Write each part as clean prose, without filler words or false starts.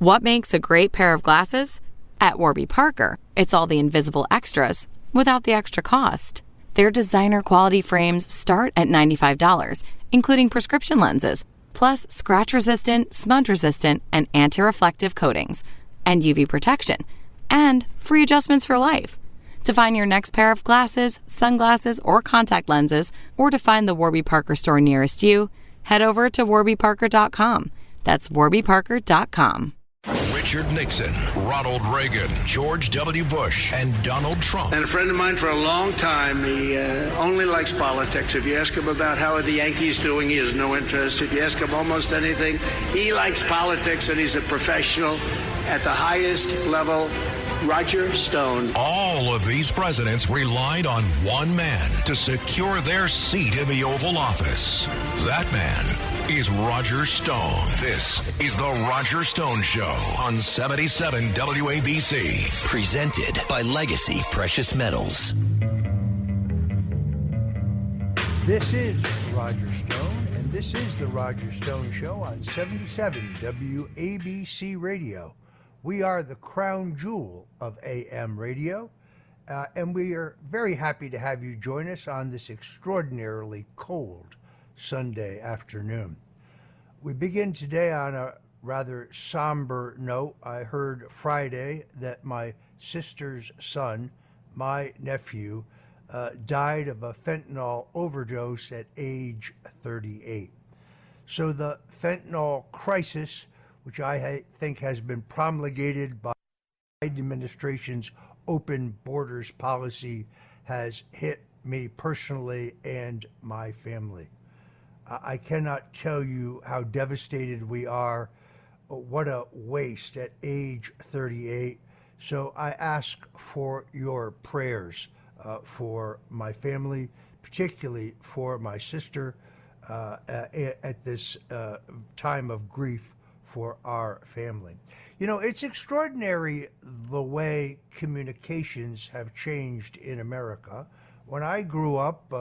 What makes a great pair of glasses? At Warby Parker, it's all the invisible extras without the extra cost. Their designer quality frames start at $95, including prescription lenses, plus scratch-resistant, smudge-resistant, and anti-reflective coatings, and UV protection, and free adjustments for life. To find your next pair of glasses, sunglasses, or contact lenses, or to find the Warby Parker store nearest you, head over to warbyparker.com. That's warbyparker.com. Richard Nixon, Ronald Reagan, George W. Bush, and Donald Trump. And a friend of mine for a long time, he only likes politics. If you ask him about how are the Yankees doing, he has no interest. If you ask him almost anything, he likes politics, and he's a professional at the highest level. Roger Stone. All of these presidents relied on one man to secure their seat in the Oval Office. That man is Roger Stone. This is The Roger Stone Show on 77 WABC. Presented by Legacy Precious Metals. This is Roger Stone, and this is The Roger Stone Show on 77 WABC Radio. We are the crown jewel of AM radio, and we are very happy to have you join us on this extraordinarily cold Sunday afternoon. We begin today on a rather somber note. I heard Friday that my sister's son, my nephew, died of a fentanyl overdose at age 38. So the fentanyl crisis, which I think has been promulgated by the administration's open borders policy, has hit me personally and my family. I cannot tell you how devastated we are. What a waste at age 38. So I ask for your prayers for my family, particularly for my sister at this time of grief for our family. You know, it's extraordinary the way communications have changed in America. When I grew up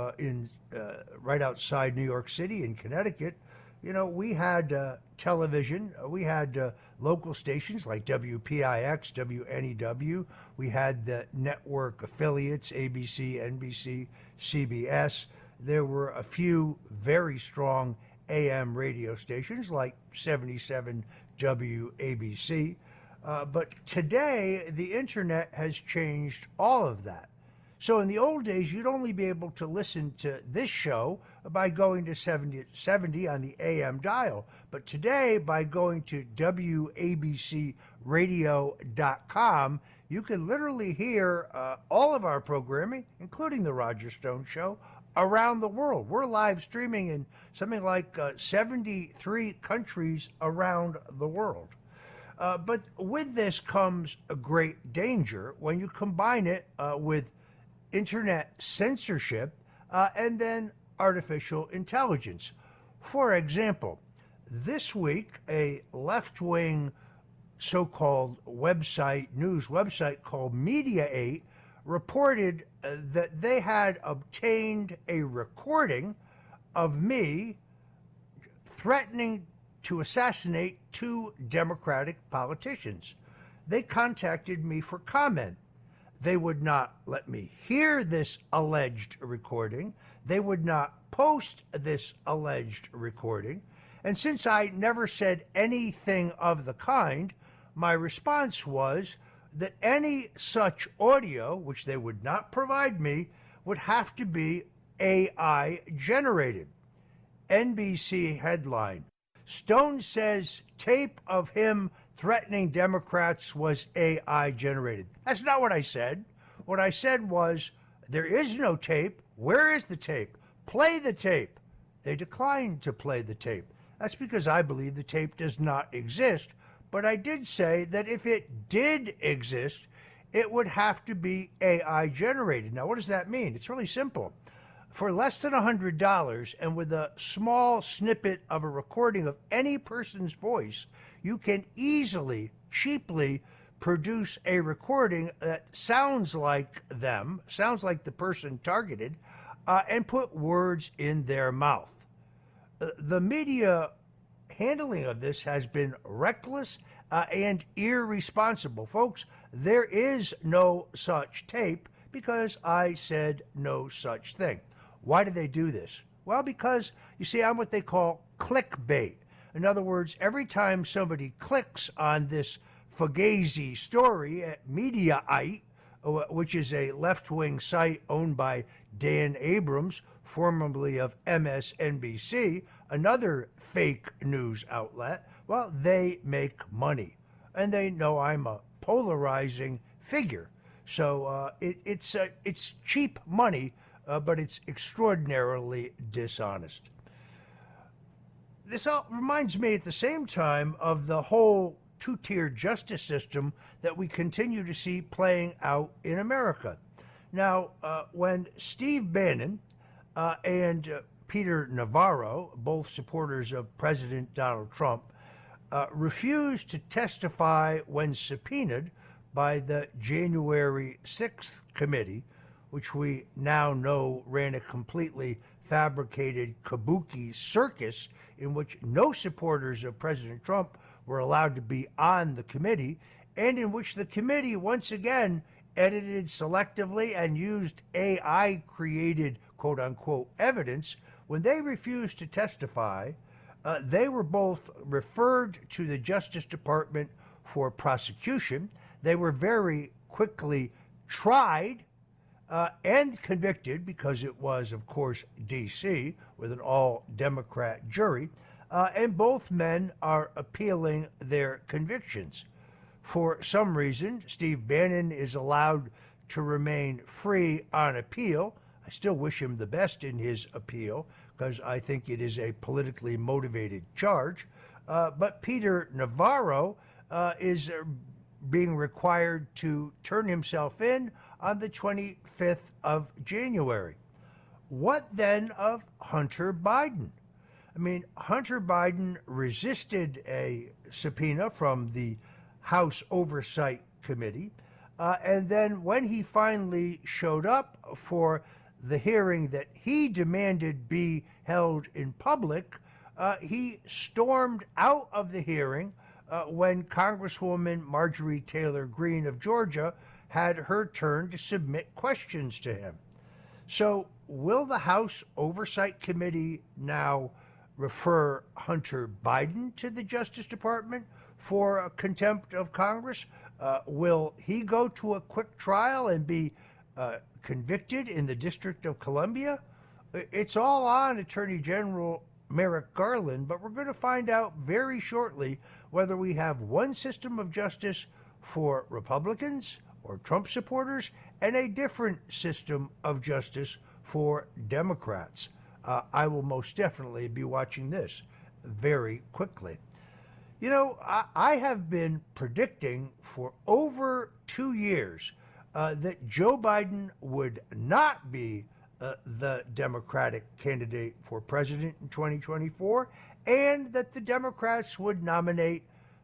right outside New York City in Connecticut, you know, we had television, we had local stations like WPIX, WNEW, we had the network affiliates, ABC, NBC, CBS. There were a few very strong AM radio stations like 77 WABC. But today, the internet has changed all of that. So in the old days, you'd only be able to listen to this show by going to 70 on the AM dial. But today, by going to WABCradio.com, you can literally hear all of our programming, including The Roger Stone Show, around the world. We're live streaming in something like 73 countries around the world. But with this comes a great danger when you combine it with internet censorship and then artificial intelligence. For example, this week, a left-wing so-called news website called Media8 reported that they had obtained a recording of me threatening to assassinate two Democratic politicians. They contacted me for comment. They would not let me hear this alleged recording. They would not post this alleged recording. And since I never said anything of the kind, my response was that any such audio, which they would not provide me, would have to be AI generated. NBC headline: Stone says tape of him threatening Democrats was AI generated. That's not what I said. What I said was, there is no tape. Where is the tape? Play the tape. They declined to play the tape. That's because I believe the tape does not exist. But I did say that if it did exist, it would have to be AI generated. Now, what does that mean? It's really simple. For less than $100 and with a small snippet of a recording of any person's voice, you can easily, cheaply produce a recording that sounds like them, sounds like the person targeted, and put words in their mouth. The media handling of this has been reckless and irresponsible. Folks, there is no such tape because I said no such thing. Why do they do this? Well, because, you see, I'm what they call clickbait. In other words, every time somebody clicks on this Fugazi story at Mediaite, which is a left-wing site owned by Dan Abrams, formerly of MSNBC, another fake news outlet, well, they make money. And they know I'm a polarizing figure. So it's cheap money, but it's extraordinarily dishonest. This all reminds me at the same time of the whole two-tier justice system that we continue to see playing out in America. Now, when Steve Bannon and Peter Navarro, both supporters of President Donald Trump, refused to testify when subpoenaed by the January 6th committee, which we now know ran a completely fabricated kabuki circus in which no supporters of President Trump were allowed to be on the committee, and in which the committee once again edited selectively and used AI-created quote-unquote evidence. When they refused to testify, they were both referred to the Justice Department for prosecution. They were very quickly tried and convicted, because it was, of course, D.C. with an all-Democrat jury, and both men are appealing their convictions. For some reason, Steve Bannon is allowed to remain free on appeal. I still wish him the best in his appeal, because I think it is a politically motivated charge. But Peter Navarro is being required to turn himself in on the 25th of January. What then of Hunter Biden? I mean, Hunter Biden resisted a subpoena from the House Oversight Committee, and then when he finally showed up for the hearing that he demanded be held in public, he stormed out of the hearing when Congresswoman Marjorie Taylor Greene of Georgia had her turn to submit questions to him. So will the House Oversight Committee now refer Hunter Biden to the Justice Department for contempt of Congress? Will he go to a quick trial and be convicted in the District of Columbia? It's all on Attorney General Merrick Garland, but we're going to find out very shortly whether we have one system of justice for Republicans or Trump supporters and a different system of justice for Democrats. I will most definitely be watching this very quickly. You know, I have been predicting for over 2 years that Joe Biden would not be the Democratic candidate for president in 2024, and that the Democrats would nominate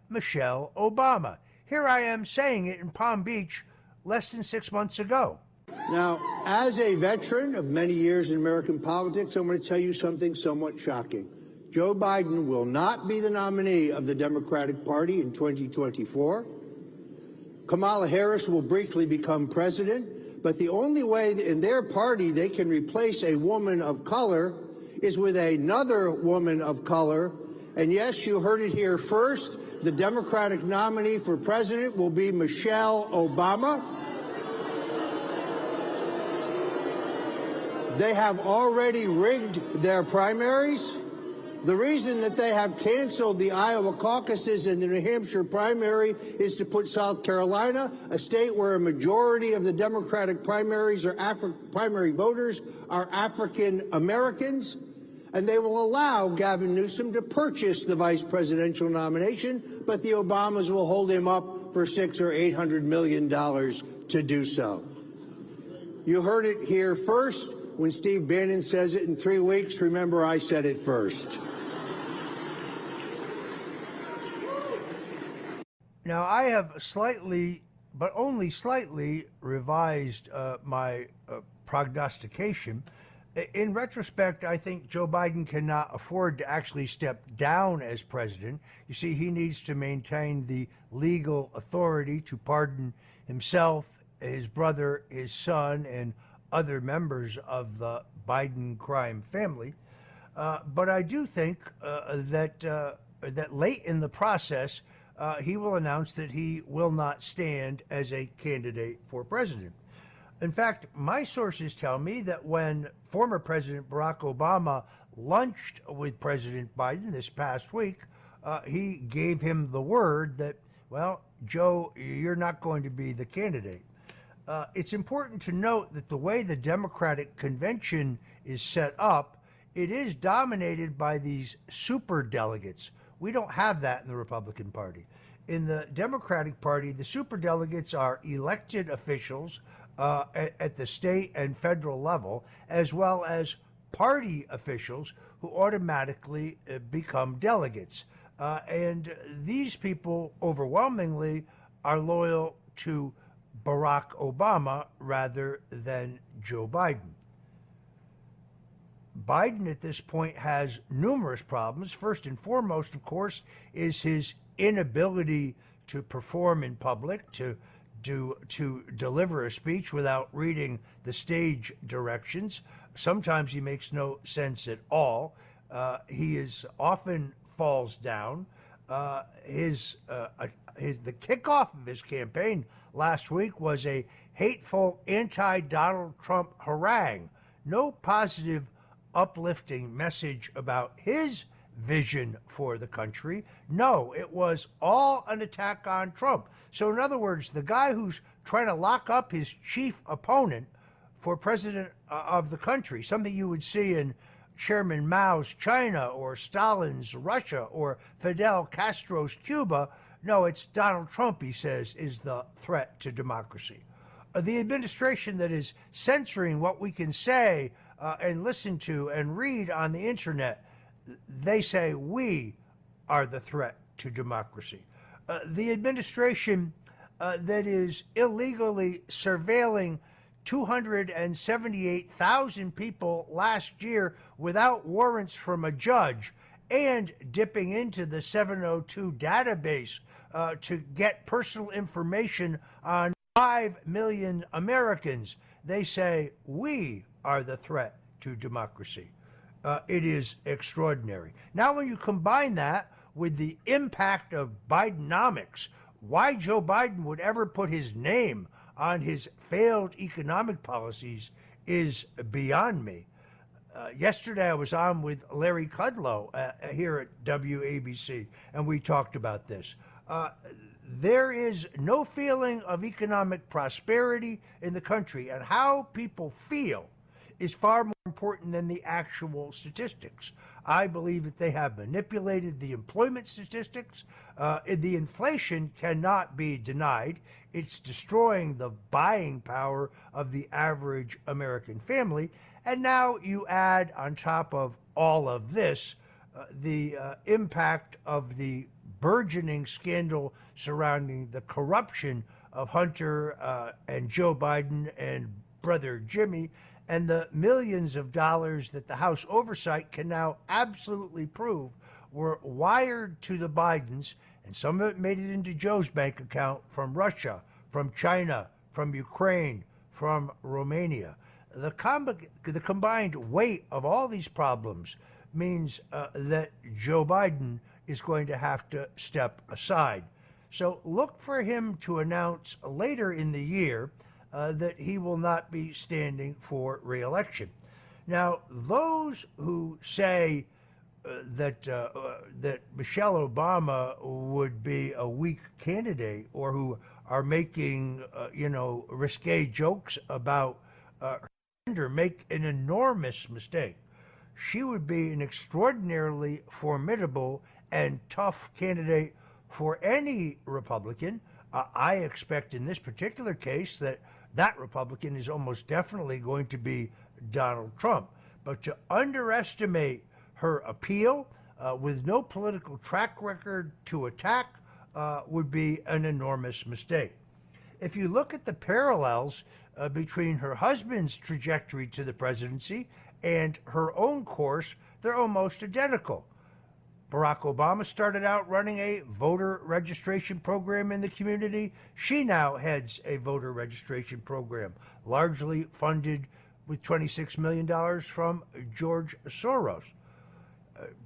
Michelle Obama. Here I am saying it in Palm Beach less than 6 months ago. Now, as a veteran of many years in American politics, I'm going to tell you something somewhat shocking. Joe Biden will not be the nominee of the Democratic Party in 2024. Kamala Harris will briefly become president, but the only way in their party they can replace a woman of color is with another woman of color. And yes, you heard it here first. The Democratic nominee for president will be Michelle Obama. They have already rigged their primaries. The reason that they have canceled the Iowa caucuses and the New Hampshire primary is to put South Carolina, a state where a majority of the Democratic primaries or primary voters are African Americans, and they will allow Gavin Newsom to purchase the vice presidential nomination, but the Obamas will hold him up for $600 or $800 million to do so. You heard it here first. When Steve Bannon says it in 3 weeks, remember I said it first. Now, I have slightly, but only slightly, revised my prognostication In retrospect, I think Joe Biden cannot afford to actually step down as president. You see, he needs to maintain the legal authority to pardon himself, his brother, his son, and other members of the Biden crime family. But I do think that late in the process, he will announce that he will not stand as a candidate for president. In fact, my sources tell me that when former President Barack Obama lunched with President Biden this past week, he gave him the word that, well, Joe, you're not going to be the candidate. It's important to note that the way the Democratic convention is set up, it is dominated by these super delegates. We don't have that in the Republican Party. In the Democratic Party, the super delegates are elected officials at the state and federal level, as well as party officials who automatically become delegates. And these people overwhelmingly are loyal to Barack Obama rather than Joe Biden. Biden at this point has numerous problems. First and foremost, of course, is his inability to perform in public, to deliver a speech without reading the stage directions. Sometimes he makes no sense at all. He is often falls down. The kickoff of his campaign last week was a hateful anti-Donald Trump harangue. No positive, uplifting message about his vision for the country. No, it was all an attack on Trump. So in other words, the guy who's trying to lock up his chief opponent for president of the country, something you would see in Chairman Mao's China or Stalin's Russia or Fidel Castro's Cuba. No, it's Donald Trump, he says, is the threat to democracy. The administration that is censoring what we can say and listen to and read on the internet, they say we are the threat to democracy. The administration that is illegally surveilling 278,000 people last year without warrants from a judge and dipping into the 702 database to get personal information on 5 million Americans. They say we are the threat to democracy. It is extraordinary. Now, when you combine that with the impact of Bidenomics, why Joe Biden would ever put his name on his failed economic policies is beyond me. Yesterday, I was on with Larry Kudlow here at WABC, and we talked about this. There is no feeling of economic prosperity in the country, and how people feel is far more important than the actual statistics. I believe that they have manipulated the employment statistics. The inflation cannot be denied. It's destroying the buying power of the average American family. And now you add on top of all of this the impact of the burgeoning scandal surrounding the corruption of Hunter and Joe Biden and brother Jimmy, and the millions of dollars that the House Oversight can now absolutely prove were wired to the Bidens, and some of it made it into Joe's bank account from Russia, from China, from Ukraine, from Romania. The combined weight of all these problems means that Joe Biden is going to have to step aside. So look for him to announce later in the year that he will not be standing for re-election. Now, those who say that Michelle Obama would be a weak candidate, or who are making risque jokes about her gender, make an enormous mistake. She would be an extraordinarily formidable and tough candidate for any Republican. I expect in this particular case that Republican is almost definitely going to be Donald Trump. But to underestimate her appeal with no political track record to attack would be an enormous mistake. If you look at the parallels between her husband's trajectory to the presidency and her own course, they're almost identical. Barack Obama started out running a voter registration program in the community. She now heads a voter registration program, largely funded with $26 million from George Soros.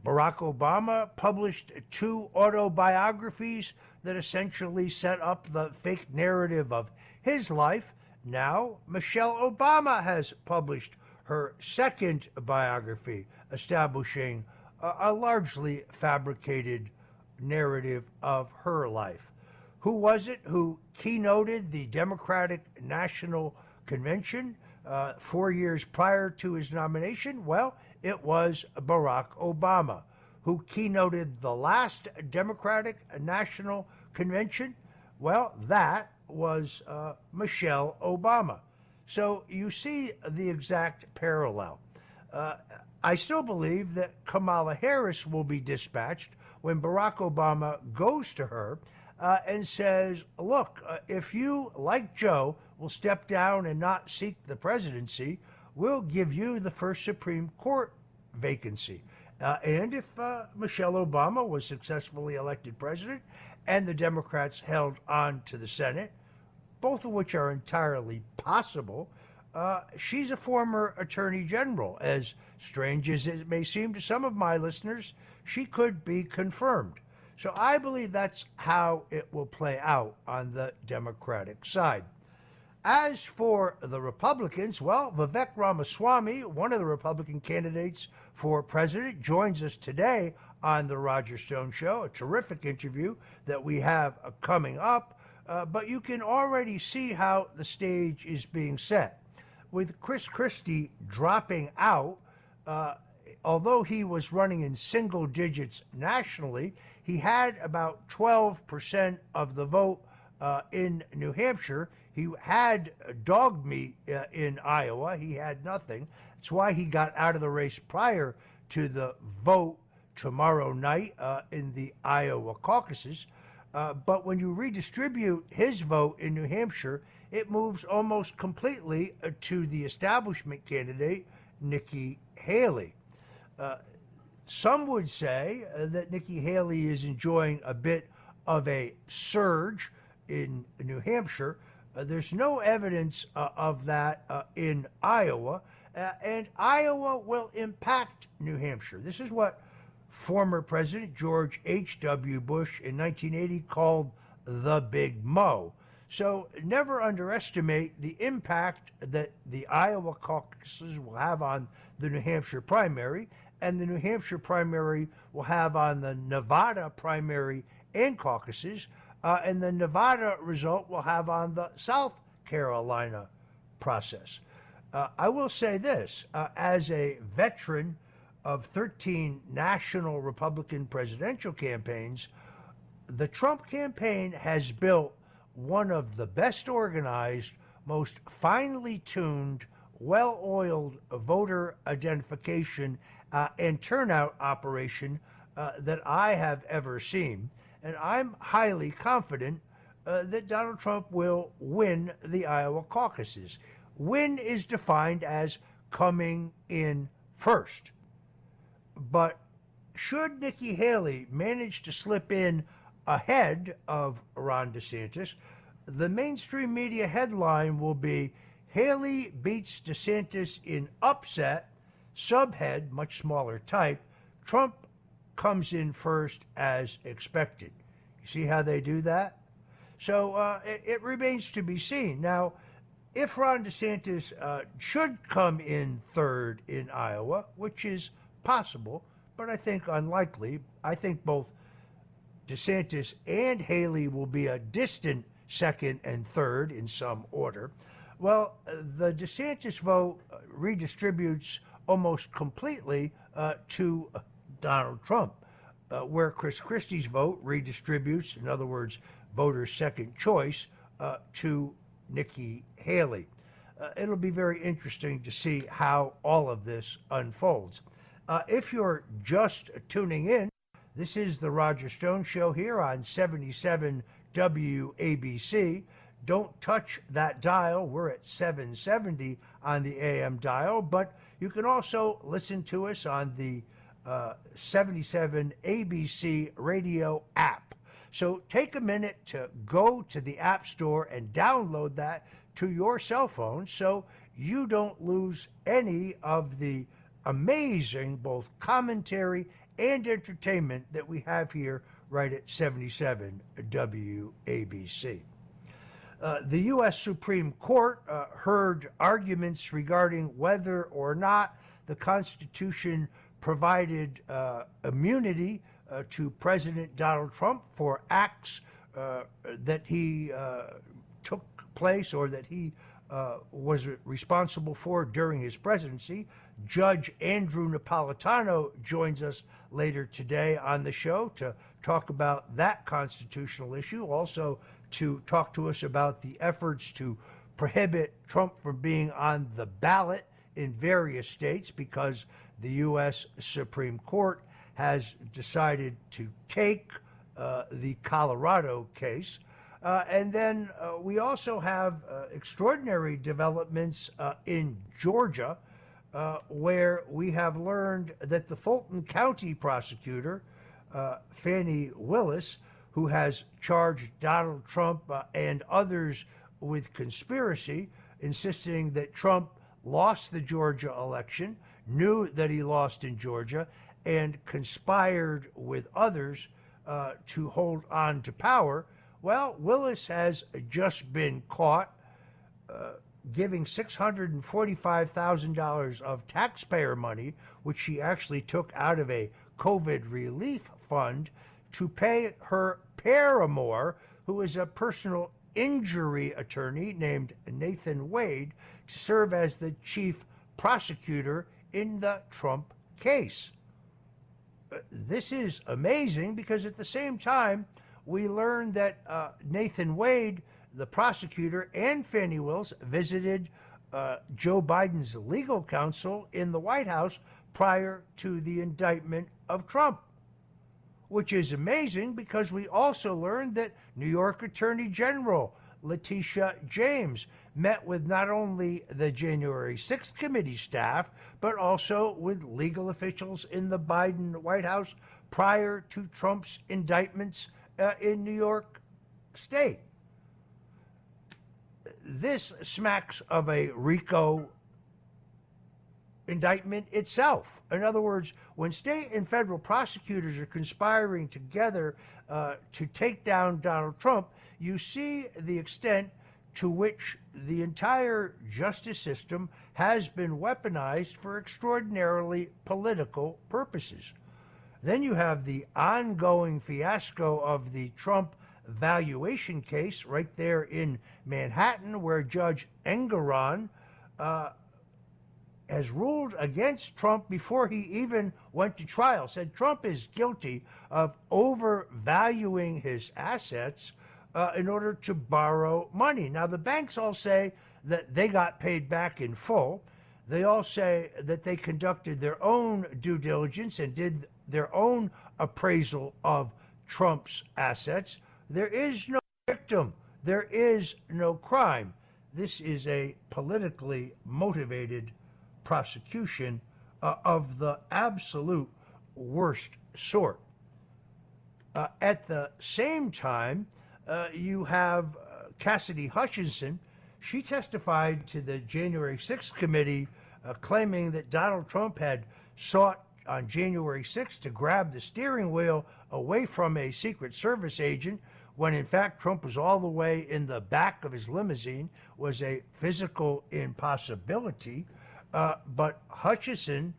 Barack Obama published 2 autobiographies that essentially set up the fake narrative of his life. Now, Michelle Obama has published her second biography, establishing a largely fabricated narrative of her life. Who was it who keynoted the Democratic National Convention 4 years prior to his nomination? Well, it was Barack Obama. Who keynoted the last Democratic National Convention? Well, that was Michelle Obama. So you see the exact parallel. I still believe that Kamala Harris will be dispatched when Barack Obama goes to her and says, look, if you, like Joe, will step down and not seek the presidency, we'll give you the first Supreme Court vacancy. And if Michelle Obama was successfully elected president and the Democrats held on to the Senate, both of which are entirely possible, she's a former attorney general. As strange as it may seem to some of my listeners, she could be confirmed. So I believe that's how it will play out on the Democratic side. As for the Republicans, well, Vivek Ramaswamy, one of the Republican candidates for president, joins us today on the Roger Stone Show, a terrific interview that we have coming up. But you can already see how the stage is being set. With Chris Christie dropping out, although he was running in single digits nationally, he had about 12% of the vote in New Hampshire. He had dog meat in Iowa. He had nothing. That's why he got out of the race prior to the vote tomorrow night in the Iowa caucuses. But when you redistribute his vote in New Hampshire, it moves almost completely to the establishment candidate, Nikki Haley. Some would say that Nikki Haley is enjoying a bit of a surge in New Hampshire. There's no evidence of that in Iowa, and Iowa will impact New Hampshire. This is what former President George H.W. Bush in 1980 called the Big Mo. So never underestimate the impact that the Iowa caucuses will have on the New Hampshire primary, and the New Hampshire primary will have on the Nevada primary and caucuses, and the Nevada result will have on the South Carolina process. I will say this, as a veteran of 13 national Republican presidential campaigns, the Trump campaign has built one of the best organized, most finely tuned, well-oiled voter identification and turnout operation that I have ever seen. And I'm highly confident that Donald Trump will win the Iowa caucuses. Win is defined as coming in first. But should Nikki Haley manage to slip in ahead of Ron DeSantis, the mainstream media headline will be Haley beats DeSantis in upset, subhead, much smaller type, Trump comes in first as expected. You see how they do that? So it remains to be seen. Now, if Ron DeSantis should come in third in Iowa, which is possible, but I think unlikely, I think both DeSantis and Haley will be a distant second and third in some order. Well, the DeSantis vote redistributes almost completely to Donald Trump, where Chris Christie's vote redistributes, in other words, voters' second choice, to Nikki Haley. It'll be very interesting to see how all of this unfolds. If you're just tuning in, this is the Roger Stone Show here on 77 WABC. Don't touch that dial. We're at 770 on the AM dial, but You can also listen to us on the 77 ABC radio app. So take a minute to go to the App Store and download that to your cell phone so you don't lose any of the amazing both commentary and entertainment that we have here right at 77 WABC. The U.S. Supreme Court heard arguments regarding whether or not the Constitution provided immunity to President Donald Trump for acts that he took place or that he was responsible for during his presidency. Judge Andrew Napolitano joins us later today on the show to talk about that constitutional issue, also to talk to us about the efforts to prohibit Trump from being on the ballot in various states because the U.S. Supreme Court has decided to take the Colorado case. And then we also have extraordinary developments in Georgia, where we have learned that the Fulton County prosecutor, Fani Willis, who has charged Donald Trump and others with conspiracy, insisting that Trump lost the Georgia election, knew that he lost in Georgia, and conspired with others to hold on to power. Well, Willis has just been caught giving $645,000 of taxpayer money, which she actually took out of a COVID relief fund, to pay her paramour, who is a personal injury attorney named Nathan Wade, to serve as the chief prosecutor in the Trump case. This is amazing because at the same time, we learned that Nathan Wade, the prosecutor, and Fani Willis visited Joe Biden's legal counsel in the White House prior to the indictment of Trump, which is amazing because we also learned that New York Attorney General Letitia James met with not only the January 6th committee staff, but also with legal officials in the Biden White House prior to Trump's indictments in New York State. This smacks of a RICO indictment itself. In other words, when state and federal prosecutors are conspiring together to take down Donald Trump, you see the extent to which the entire justice system has been weaponized for extraordinarily political purposes. Then you have the ongoing fiasco of the Trump valuation case right there in Manhattan, where Judge Engoron has ruled against Trump before he even went to trial, said Trump is guilty of overvaluing his assets in order to borrow money. Now, the banks all say that they got paid back in full. They all say that they conducted their own due diligence and did their own appraisal of Trump's assets. There is no victim. There is no crime. This is a politically motivated prosecution of the absolute worst sort. At the same time, you have Cassidy Hutchinson. She testified to the January 6th committee claiming that Donald Trump had sought on January 6th to grab the steering wheel away from a Secret Service agent when in fact Trump was all the way in the back of his limousine, was a physical impossibility. But Hutchison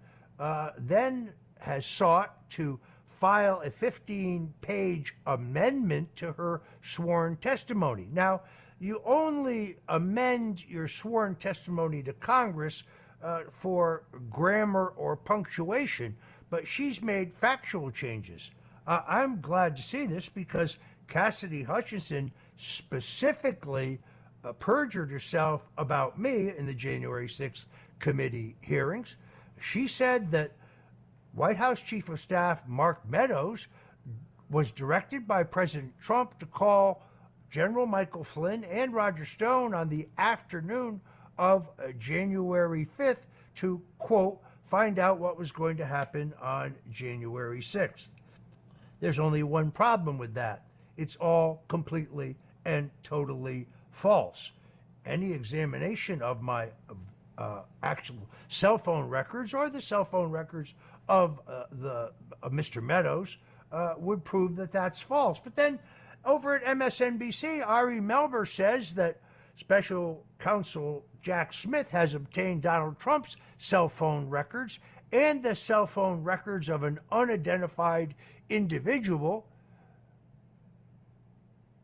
then has sought to file a 15-page amendment to her sworn testimony. Now, you only amend your sworn testimony to Congress for grammar or punctuation, but she's made factual changes. I'm glad to see this because Cassidy Hutchinson specifically perjured herself about me in the January 6th committee hearings. She said that White House Chief of Staff Mark Meadows was directed by President Trump to call General Michael Flynn and Roger Stone on the afternoon of January 5th to, quote, find out what was going to happen on January 6th. There's only one problem with that. It's all completely and totally false. Any examination of my actual cell phone records or the cell phone records of Mr. Meadows would prove that that's false. But then over at MSNBC, Ari Melber says that Special Counsel Jack Smith has obtained Donald Trump's cell phone records and the cell phone records of an unidentified individual,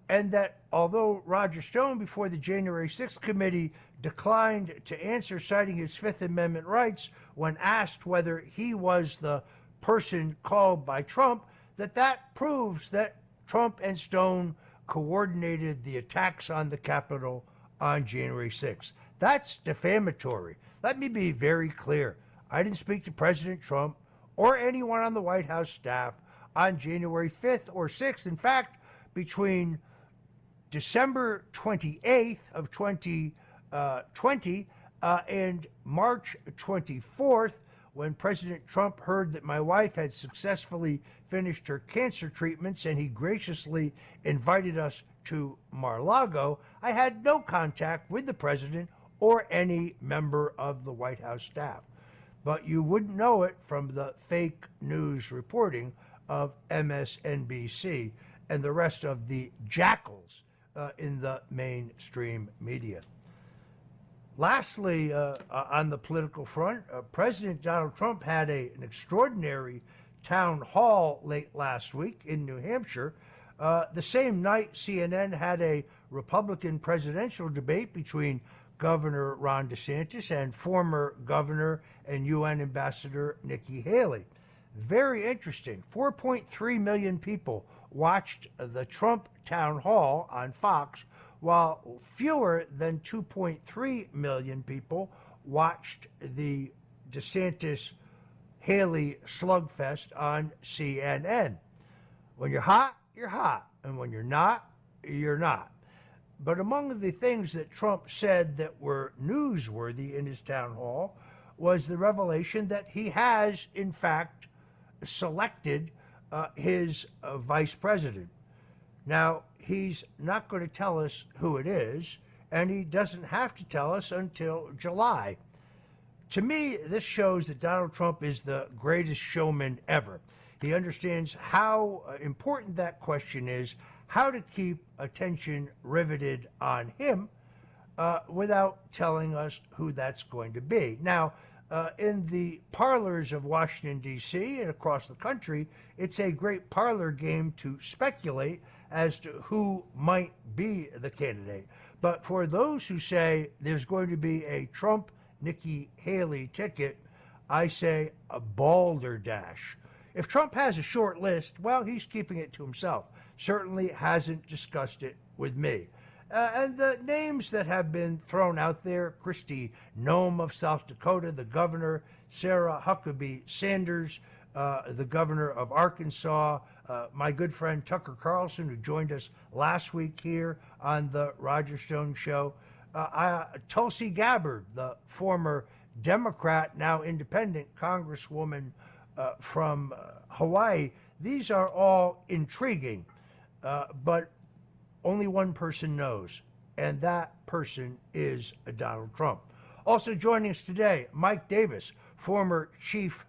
and that although Roger Stone, before the January 6th committee, declined to answer, citing his Fifth Amendment rights when asked whether he was the person called by Trump, that proves that Trump and Stone coordinated the attacks on the Capitol on January 6th. That's defamatory. Let me be very clear. I didn't speak to President Trump or anyone on the White House staff on January 5th or 6th. In fact, between December 28th of 2020 and March 24th, when President Trump heard that my wife had successfully finished her cancer treatments and he graciously invited us to Mar-a-Lago, I had no contact with the president or any member of the White House staff. But you wouldn't know it from the fake news reporting of MSNBC and the rest of the jackals in the mainstream media. Lastly, on the political front, President Donald Trump had an extraordinary town hall late last week in New Hampshire. The same night, CNN had a Republican presidential debate between Governor Ron DeSantis and former Governor and UN Ambassador Nikki Haley. Very interesting. 4.3 million people watched the Trump town hall on Fox, while fewer than 2.3 million people watched the DeSantis-Haley slugfest on CNN. When you're hot, you're hot. And when you're not, you're not. But among the things that Trump said that were newsworthy in his town hall was the revelation that he has, in fact, selected his vice president. Now, he's not going to tell us who it is, and he doesn't have to tell us until July. To me, this shows that Donald Trump is the greatest showman ever. He understands how important that question is, how to keep attention riveted on him without telling us who that's going to be. Now, in the parlors of Washington, D.C. and across the country, it's a great parlor game to speculate as to who might be the candidate. But for those who say there's going to be a Trump-Nikki Haley ticket, I say a balderdash. If Trump has a short list, well, he's keeping it to himself. Certainly hasn't discussed it with me. And the names that have been thrown out there, Kristi Noem of South Dakota, the governor, Sarah Huckabee Sanders, the governor of Arkansas, my good friend Tucker Carlson, who joined us last week here on the Roger Stone Show, Tulsi Gabbard, the former Democrat, now independent congresswoman from Hawaii. These are all intriguing, but only one person knows, and that person is Donald Trump. Also joining us today, Mike Davis, former chief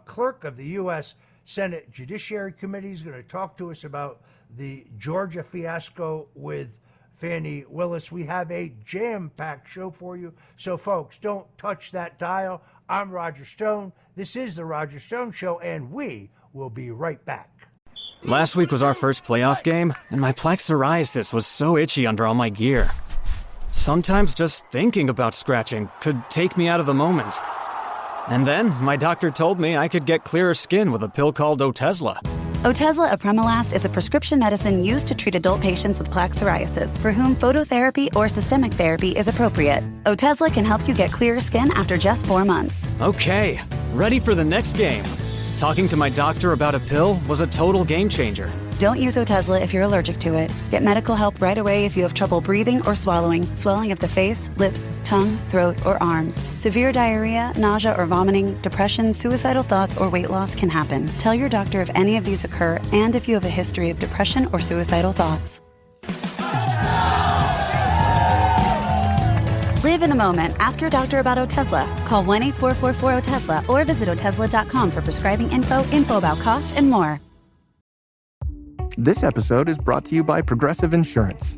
clerk of the U.S. Senate Judiciary Committee. He's going to talk to us about the Georgia fiasco with Fani Willis. We have a jam-packed show for you, so folks, don't touch that dial. I'm Roger Stone. This is the Roger Stone Show, and we will be right back. Last week was our first playoff game, and my plaque psoriasis was so itchy under all my gear. Sometimes just thinking about scratching could take me out of the moment. And then my doctor told me I could get clearer skin with a pill called Otezla. Otezla apremilast is a prescription medicine used to treat adult patients with plaque psoriasis for whom phototherapy or systemic therapy is appropriate. Otezla can help you get clearer skin after just 4 months. Okay, ready for the next game. Talking to my doctor about a pill was a total game changer. Don't use Otezla if you're allergic to it. Get medical help right away if you have trouble breathing or swallowing, swelling of the face, lips, tongue, throat, or arms. Severe diarrhea, nausea or vomiting, depression, suicidal thoughts, or weight loss can happen. Tell your doctor if any of these occur and if you have a history of depression or suicidal thoughts. Live in the moment. Ask your doctor about Otezla. Call 1-844-4-OTESLA or visit Otezla.com for prescribing info about cost, and more. This episode is brought to you by Progressive Insurance.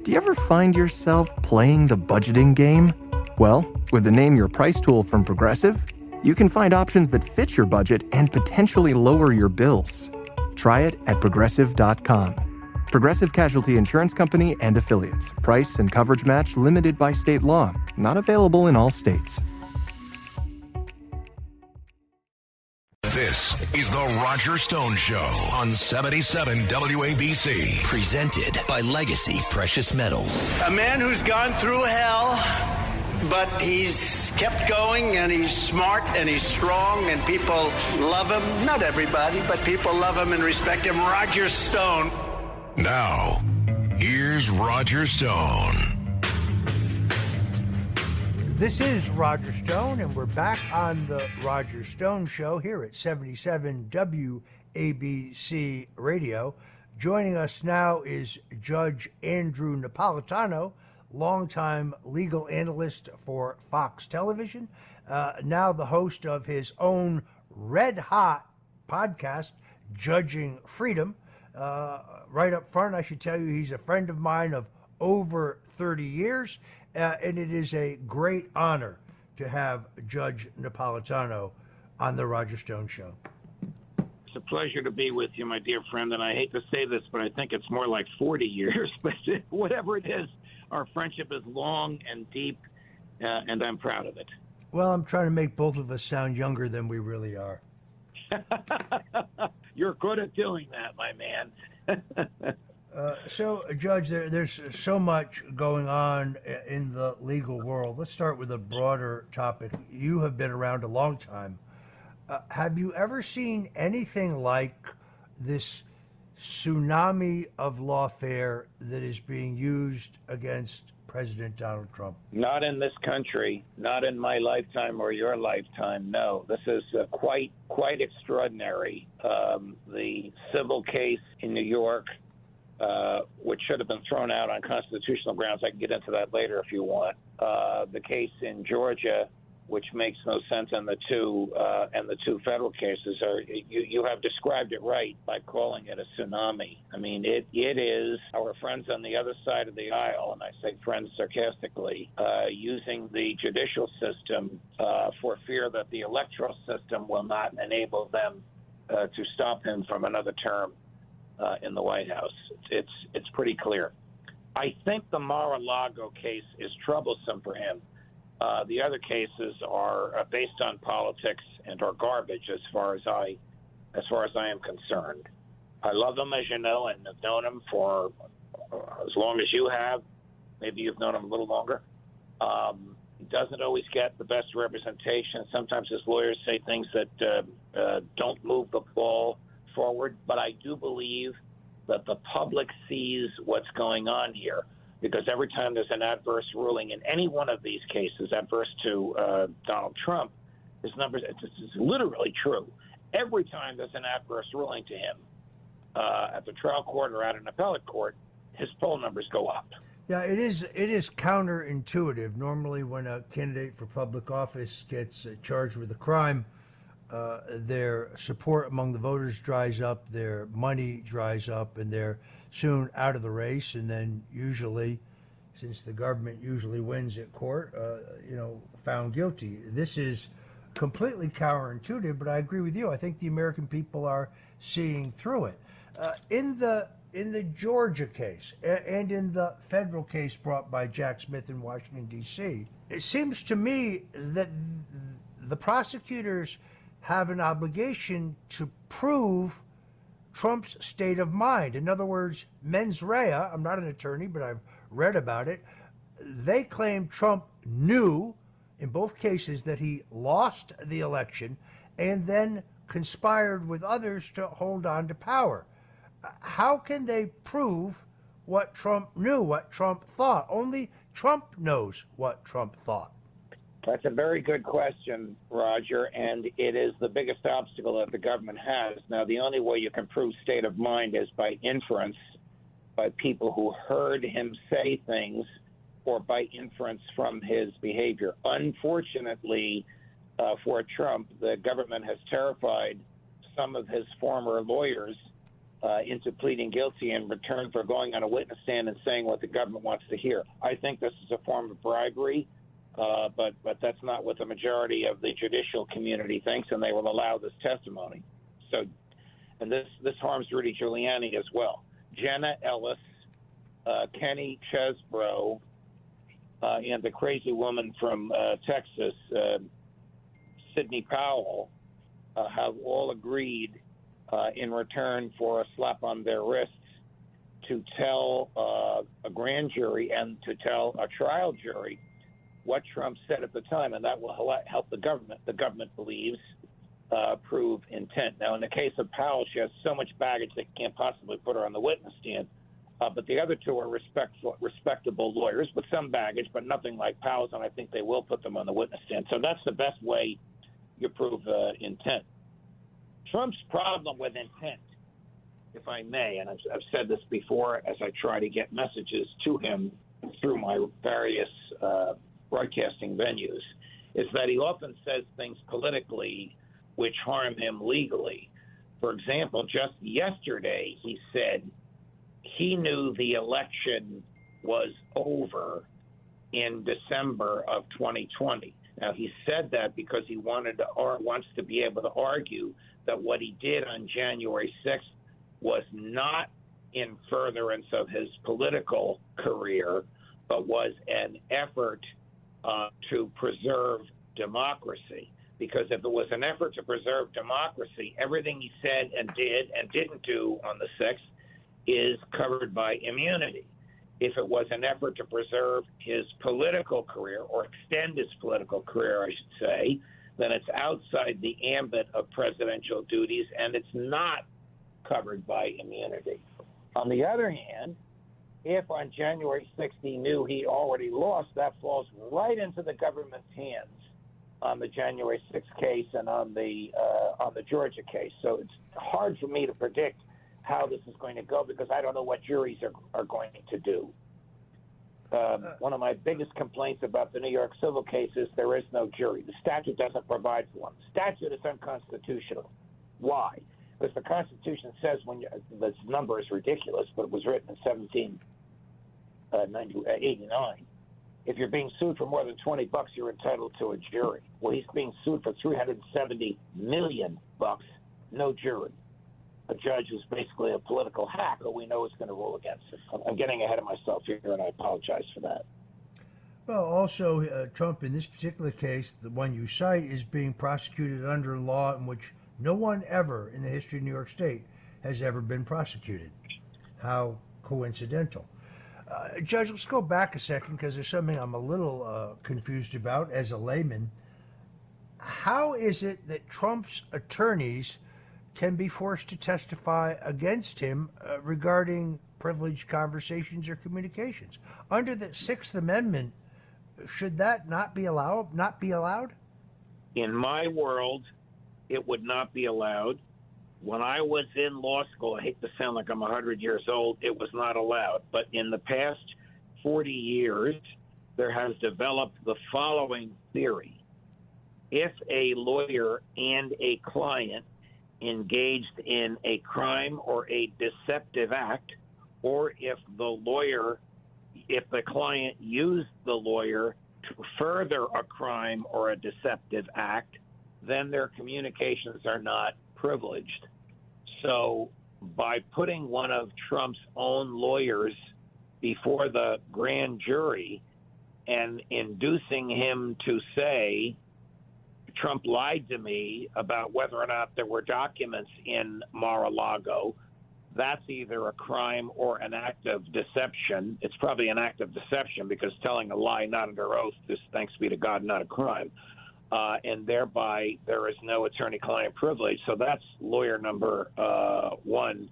Do you ever find yourself playing the budgeting game? Well, with the Name Your Price tool from Progressive, you can find options that fit your budget and potentially lower your bills. Try it at Progressive.com. Progressive Casualty Insurance Company and Affiliates. Price and coverage match limited by state law. Not available in all states. This is the Roger Stone Show on 77 WABC. Presented by Legacy Precious Metals. A man who's gone through hell, but he's kept going, and he's smart, and he's strong, and people love him. Not everybody, but people love him and respect him. Roger Stone. Now, here's Roger Stone. This is Roger Stone, and we're back on the Roger Stone Show here at 77 WABC Radio. Joining us now is Judge Andrew Napolitano, longtime legal analyst for Fox Television, now the host of his own red-hot podcast, Judging Freedom. Right up front, I should tell you he's a friend of mine of over 30 years, and it is a great honor to have Judge Napolitano on the Roger Stone Show. It's a pleasure to be with you, my dear friend, and I hate to say this, but I think it's more like 40 years, but whatever it is, our friendship is long and deep, and I'm proud of it. Well, I'm trying to make both of us sound younger than we really are. You're good at doing that, my man. So, Judge, there's so much going on in the legal world. Let's start with a broader topic. You have been around a long time. Have you ever seen anything like this tsunami of lawfare that is being used against President Donald Trump? Not in this country, not in my lifetime or your lifetime, no. This is quite extraordinary. The civil case in New York, which should have been thrown out on constitutional grounds. I can get into that later if you want. The case in Georgia, which makes no sense, and the two federal cases are. You have described it right by calling it a tsunami. I mean, it is our friends on the other side of the aisle, and I say friends sarcastically, using the judicial system for fear that the electoral system will not enable them to stop him from another term in the White House. It's pretty clear. I think the Mar-a-Lago case is troublesome for him. The other cases are based on politics and are garbage as far as I am concerned. I love him, as you know, and have known him for as long as you have. Maybe you've known him a little longer. He doesn't always get the best representation. Sometimes his lawyers say things that don't move the ball forward. But I do believe that the public sees what's going on here, because every time there's an adverse ruling in any one of these cases, adverse to Donald Trump, his numbers, it's literally true. Every time there's an adverse ruling to him at the trial court or at an appellate court, his poll numbers go up. Yeah, it is counterintuitive. Normally when a candidate for public office gets charged with a crime, their support among the voters dries up, their money dries up, and they're soon out of the race. And then usually, since the government usually wins at court, found guilty. This is completely counterintuitive, but I agree with you. I think the American people are seeing through it. In the Georgia case and in the federal case brought by Jack Smith in Washington, D.C., it seems to me that the prosecutors have an obligation to prove Trump's state of mind. In other words, mens rea. I'm not an attorney, but I've read about it. They claim Trump knew in both cases that he lost the election and then conspired with others to hold on to power. how can they prove what Trump knew, what Trump thought? Only Trump knows what Trump thought. That's a very good question, Roger, and it is the biggest obstacle that the government has. Now, the only way you can prove state of mind is by inference, by people who heard him say things, or by inference from his behavior. Unfortunately, for Trump, the government has terrified some of his former lawyers into pleading guilty in return for going on a witness stand and saying what the government wants to hear. I think this is a form of bribery, but that's not what the majority of the judicial community thinks, and they will allow this testimony. So, and this harms Rudy Giuliani as well. Jenna Ellis, Kenny Chesbrough, and the crazy woman from Texas, Sidney Powell, have all agreed in return for a slap on their wrists to tell a grand jury and to tell a trial jury what Trump said at the time, and that will help the government. The government believes prove intent. Now, in the case of Powell, she has so much baggage they can't possibly put her on the witness stand. But the other two are respectable lawyers with some baggage, but nothing like Powell's, and I think they will put them on the witness stand. So that's the best way you prove intent. Trump's problem with intent, if I may, and I've said this before as I try to get messages to him through my various broadcasting venues, is that he often says things politically which harm him legally. For example, just yesterday he said he knew the election was over in December of 2020. Now, he said that because he wants to be able to argue that what he did on January 6th was not in furtherance of his political career, but was an effort to preserve democracy. Because if it was an effort to preserve democracy, everything he said and did and didn't do on the 6th is covered by immunity. If it was an effort to preserve his political career, or extend his political career, I should say, then it's outside the ambit of presidential duties, and it's not covered by immunity. On the other hand, if on January 6th he knew he already lost, that falls right into the government's hands on the January 6th case and on the Georgia case. So it's hard for me to predict how this is going to go, because I don't know what juries are going to do. One of my biggest complaints about the New York civil case is there is no jury. The statute doesn't provide for one. The statute is unconstitutional. Why? Because the Constitution says this number is ridiculous, but it was written in 1789. If you're being sued for more than $20, you're entitled to a jury. Well, he's being sued for $370 million. No jury. A judge who's basically a political hack, who we know is going to rule against it. I'm getting ahead of myself here, and I apologize for that. Well, also, Trump, in this particular case, the one you cite, is being prosecuted under a law in which no one ever in the history of New York State has ever been prosecuted. How coincidental. Judge, let's go back a second, because there's something I'm a little confused about as a layman. How is it that Trump's attorneys can be forced to testify against him regarding privileged conversations or communications? Under the Sixth Amendment, should that not be allowed? In my world, it would not be allowed. When I was in law school, I hate to sound like I'm 100 years old, it was not allowed. But in the past 40 years, there has developed the following theory. If a lawyer and a client engaged in a crime or a deceptive act, or if the client used the lawyer to further a crime or a deceptive act, then their communications are not privileged. So by putting one of Trump's own lawyers before the grand jury and inducing him to say, Trump lied to me about whether or not there were documents in Mar-a-Lago, that's either a crime or an act of deception. It's probably an act of deception, because telling a lie not under oath is, thanks be to God, not a crime. And thereby there is no attorney-client privilege. So that's lawyer number one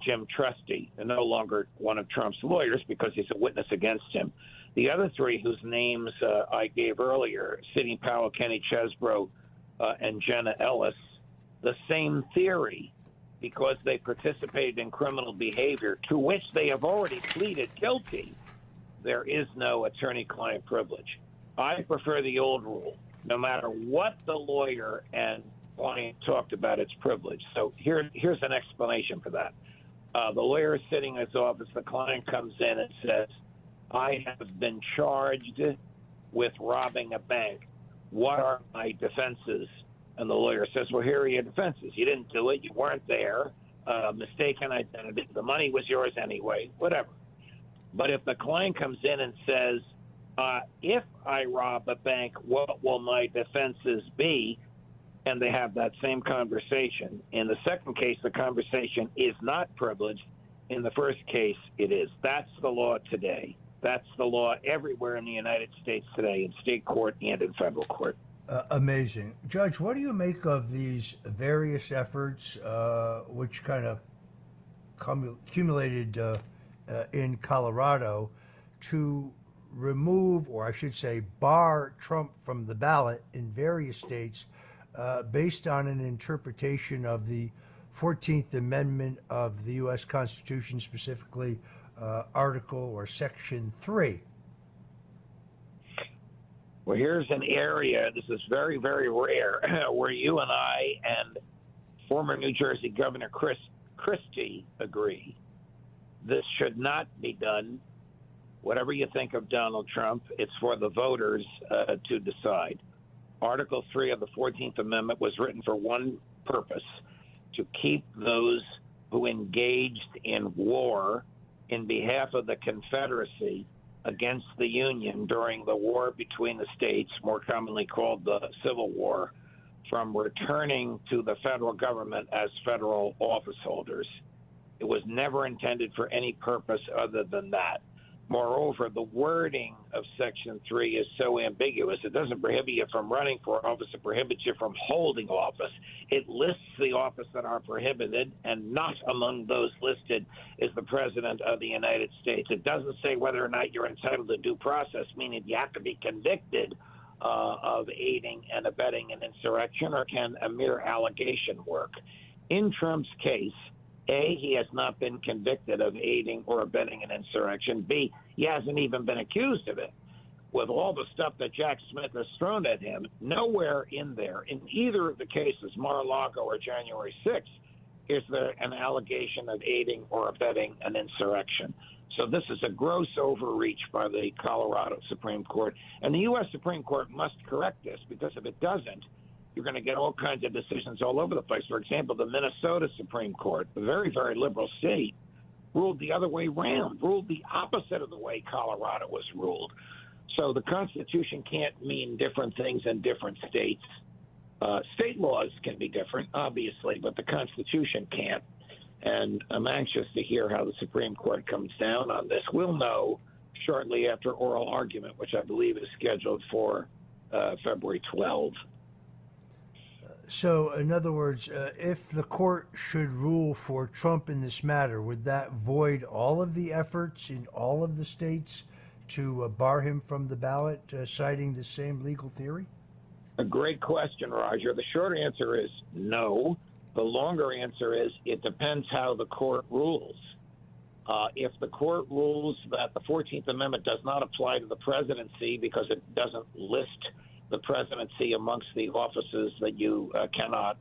Jim Trusty, no longer one of Trump's lawyers because he's a witness against him. The other three whose names I gave earlier, Sidney Powell, Kenny Chesbro, and Jenna Ellis, the same theory, because they participated in criminal behavior to which they have already pleaded guilty, there is no attorney-client privilege. I prefer the old rule. No matter what the lawyer and client talked about, it's privilege. So here's an explanation for that. The lawyer is sitting in his office. The client comes in and says, I have been charged with robbing a bank. What are my defenses? And the lawyer says, well, here are your defenses. You didn't do it. You weren't there. Mistaken identity. The money was yours anyway. Whatever. But if the client comes in and says, if I rob a bank, what will my defenses be? And they have that same conversation. In the second case, the conversation is not privileged. In the first case, it is. That's the law today. That's the law everywhere in the United States today, in state court and in federal court. Amazing. Judge, what do you make of these various efforts which kind of accumulated in Colorado to remove, or I should say bar, Trump from the ballot in various states based on an interpretation of the 14th Amendment of the U.S. Constitution, specifically Article or Section 3? Well, here's an area, this is very, very rare, where you and I and former New Jersey Governor Chris Christie agree. This should not be done. Whatever you think of Donald Trump, it's for the voters to decide. Article 3 of the 14th Amendment was written for one purpose, to keep those who engaged in war in behalf of the Confederacy against the Union during the war between the states, more commonly called the Civil War, from returning to the federal government as federal office holders. It was never intended for any purpose other than that. Moreover, the wording of Section 3 is so ambiguous. It doesn't prohibit you from running for office. It prohibits you from holding office. It lists the office that are prohibited, and not among those listed is the President of the United States. It doesn't say whether or not you're entitled to due process, meaning you have to be convicted of aiding and abetting an insurrection, or can a mere allegation work? In Trump's case, A, he has not been convicted of aiding or abetting an insurrection. B, he hasn't even been accused of it. With all the stuff that Jack Smith has thrown at him, nowhere in there, in either of the cases, Mar-a-Lago or January 6th, is there an allegation of aiding or abetting an insurrection. So this is a gross overreach by the Colorado Supreme Court. And the U.S. Supreme Court must correct this, because if it doesn't, you're going to get all kinds of decisions all over the place. For example, the Minnesota Supreme Court, a very, very liberal state, ruled the other way around, ruled the opposite of the way Colorado was ruled. So the Constitution can't mean different things in different states. State laws can be different, obviously, but the Constitution can't. And I'm anxious to hear how the Supreme Court comes down on this. We'll know shortly after oral argument, which I believe is scheduled for February 12th. So, in other words, if the court should rule for Trump in this matter, would that void all of the efforts in all of the states to bar him from the ballot, citing the same legal theory? A great question, Roger. The short answer is no. The longer answer is it depends how the court rules. If the court rules that the 14th Amendment does not apply to the presidency because it doesn't list the presidency amongst the offices that you cannot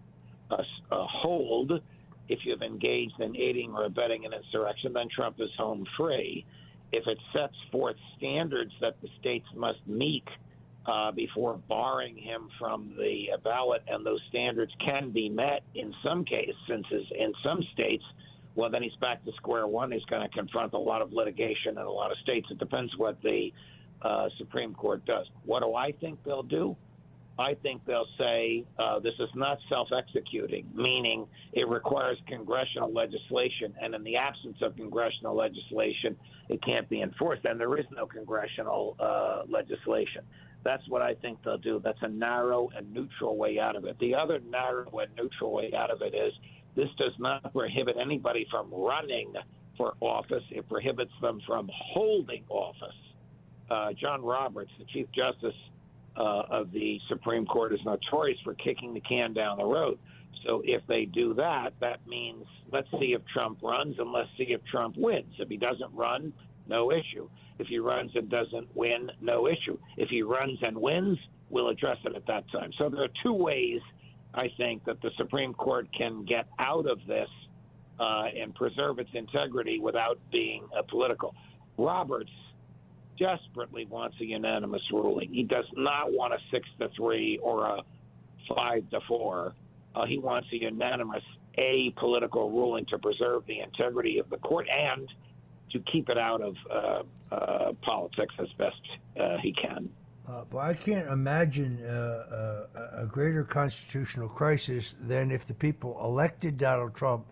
hold if you've engaged in aiding or abetting an insurrection, then Trump is home free. If it sets forth standards that the states must meet before barring him from the ballot, and those standards can be met in some cases, in some states, well, then he's back to square one. He's going to confront a lot of litigation in a lot of states. It depends what the Supreme Court does. What do I think they'll do? I think they'll say this is not self-executing, meaning it requires congressional legislation, and in the absence of congressional legislation, it can't be enforced, and there is no congressional legislation. That's what I think they'll do. That's a narrow and neutral way out of it. The other narrow and neutral way out of it is This does not prohibit anybody from running for office. It prohibits them from holding office. John Roberts, the Chief Justice of the Supreme Court, is notorious for kicking the can down the road. So if they do that, that means let's see if Trump runs and let's see if Trump wins. If he doesn't run, no issue. If he runs and doesn't win, no issue. If he runs and wins, we'll address it at that time. So there are two ways, I think, that the Supreme Court can get out of this and preserve its integrity without being political. Roberts desperately wants a unanimous ruling. He does not want a 6-3 or a 5-4. He wants a unanimous apolitical ruling to preserve the integrity of the court and to keep it out of politics as best he can. But I can't imagine a greater constitutional crisis than if the people elected Donald Trump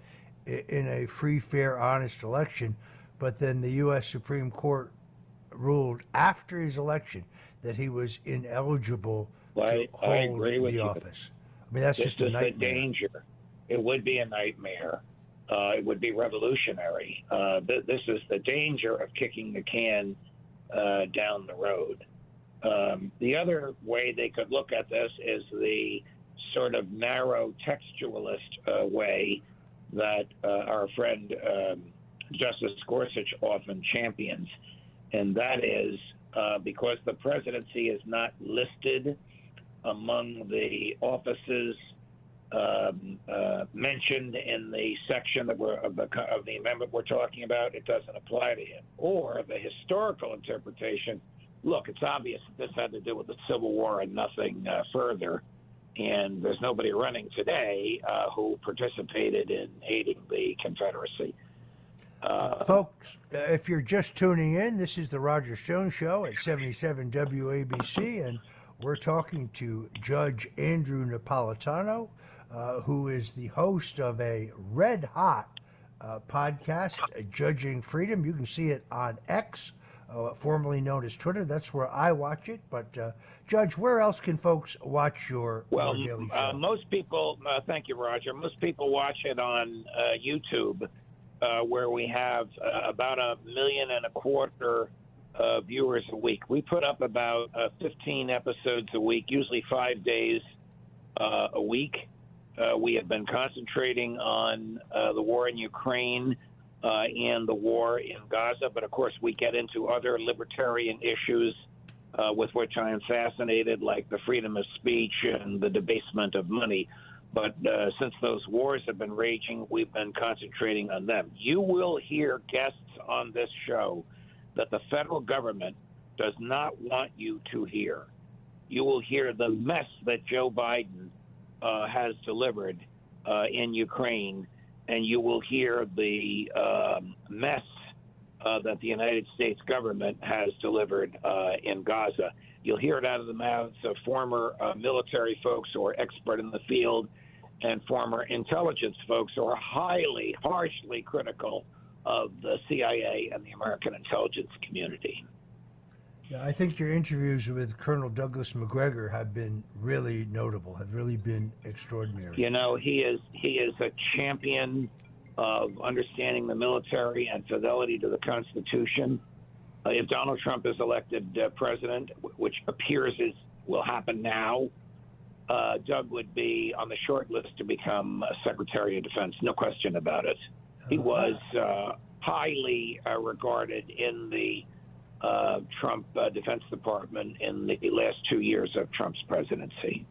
in a free, fair, honest election, but then the U.S. Supreme Court ruled after his election that he was ineligible to hold the office. I mean, that's just a nightmare. The danger. It would be a nightmare. It would be revolutionary. This is the danger of kicking the can down the road. The other way they could look at this is the sort of narrow textualist way that our friend Justice Gorsuch often champions, and that is because the presidency is not listed among the offices mentioned in the section of the amendment we're talking about, it doesn't apply to him. Or the historical interpretation, look, it's obvious that this had to do with the Civil War and nothing further. And there's nobody running today who participated in aiding the Confederacy. Folks, if you're just tuning in, this is the Roger Stone Show at 77 WABC, and we're talking to Judge Andrew Napolitano, who is the host of a red-hot podcast, Judging Freedom. You can see it on X, formerly known as Twitter. That's where I watch it. But, Judge, where else can folks watch your daily show? Most people, thank you, Roger. Most people watch it on YouTube, where we have about 1.25 million viewers a week. We put up about 15 episodes a week, usually 5 days a week. We have been concentrating on the war in Ukraine and the war in Gaza, but of course we get into other libertarian issues with which I am fascinated, like the freedom of speech and the debasement of money. But since those wars have been raging, we've been concentrating on them. You will hear guests on this show that the federal government does not want you to hear. You will hear the mess that Joe Biden has delivered in Ukraine, and you will hear the mess that the United States government has delivered in Gaza. You'll hear it out of the mouths of former military folks who are expert in the field and former intelligence folks who are harshly critical of the CIA and the American intelligence community. Yeah, I think your interviews with Colonel Douglas Macgregor have been really notable, have really been extraordinary. You know, he is a champion of understanding the military and fidelity to the Constitution. If Donald Trump is elected president, which appears will happen now, Doug would be on the short list to become Secretary of Defense, no question about it. He was highly regarded in the Trump Defense Department in the last 2 years of Trump's presidency.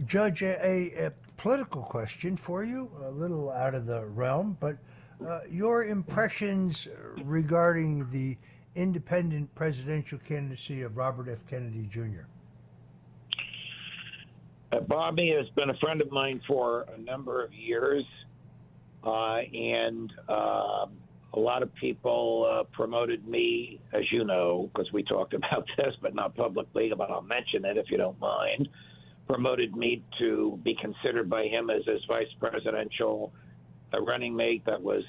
Judge, a political question for you, a little out of the realm, but your impressions regarding the independent presidential candidacy of Robert F. Kennedy Jr. Bobby has been a friend of mine for a number of years, and a lot of people promoted me, as you know, because we talked about this, but not publicly, but I'll mention it if you don't mind, promoted me to be considered by him as his vice presidential running mate. That was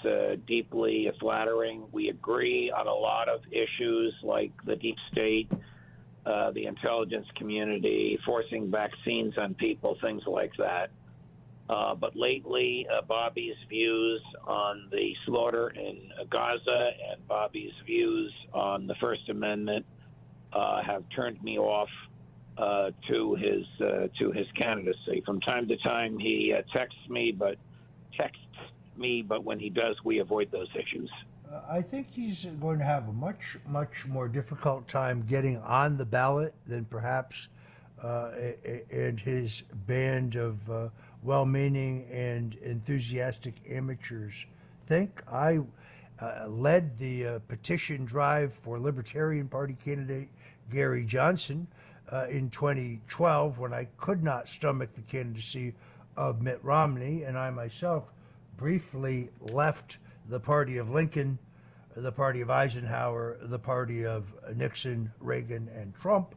deeply flattering. We agree on a lot of issues like the deep state, the intelligence community, forcing vaccines on people, things like that. But lately, Bobby's views on the slaughter in Gaza and Bobby's views on the First Amendment have turned me off to his candidacy. From time to time, he texts me, but when he does, we avoid those issues. I think he's going to have a much more difficult time getting on the ballot than perhaps and his band of well-meaning and enthusiastic amateurs think. I led the petition drive for Libertarian Party candidate Gary Johnson in 2012 when I could not stomach the candidacy of Mitt Romney, and I myself briefly left the party of Lincoln, the party of Eisenhower, the party of Nixon, Reagan, and Trump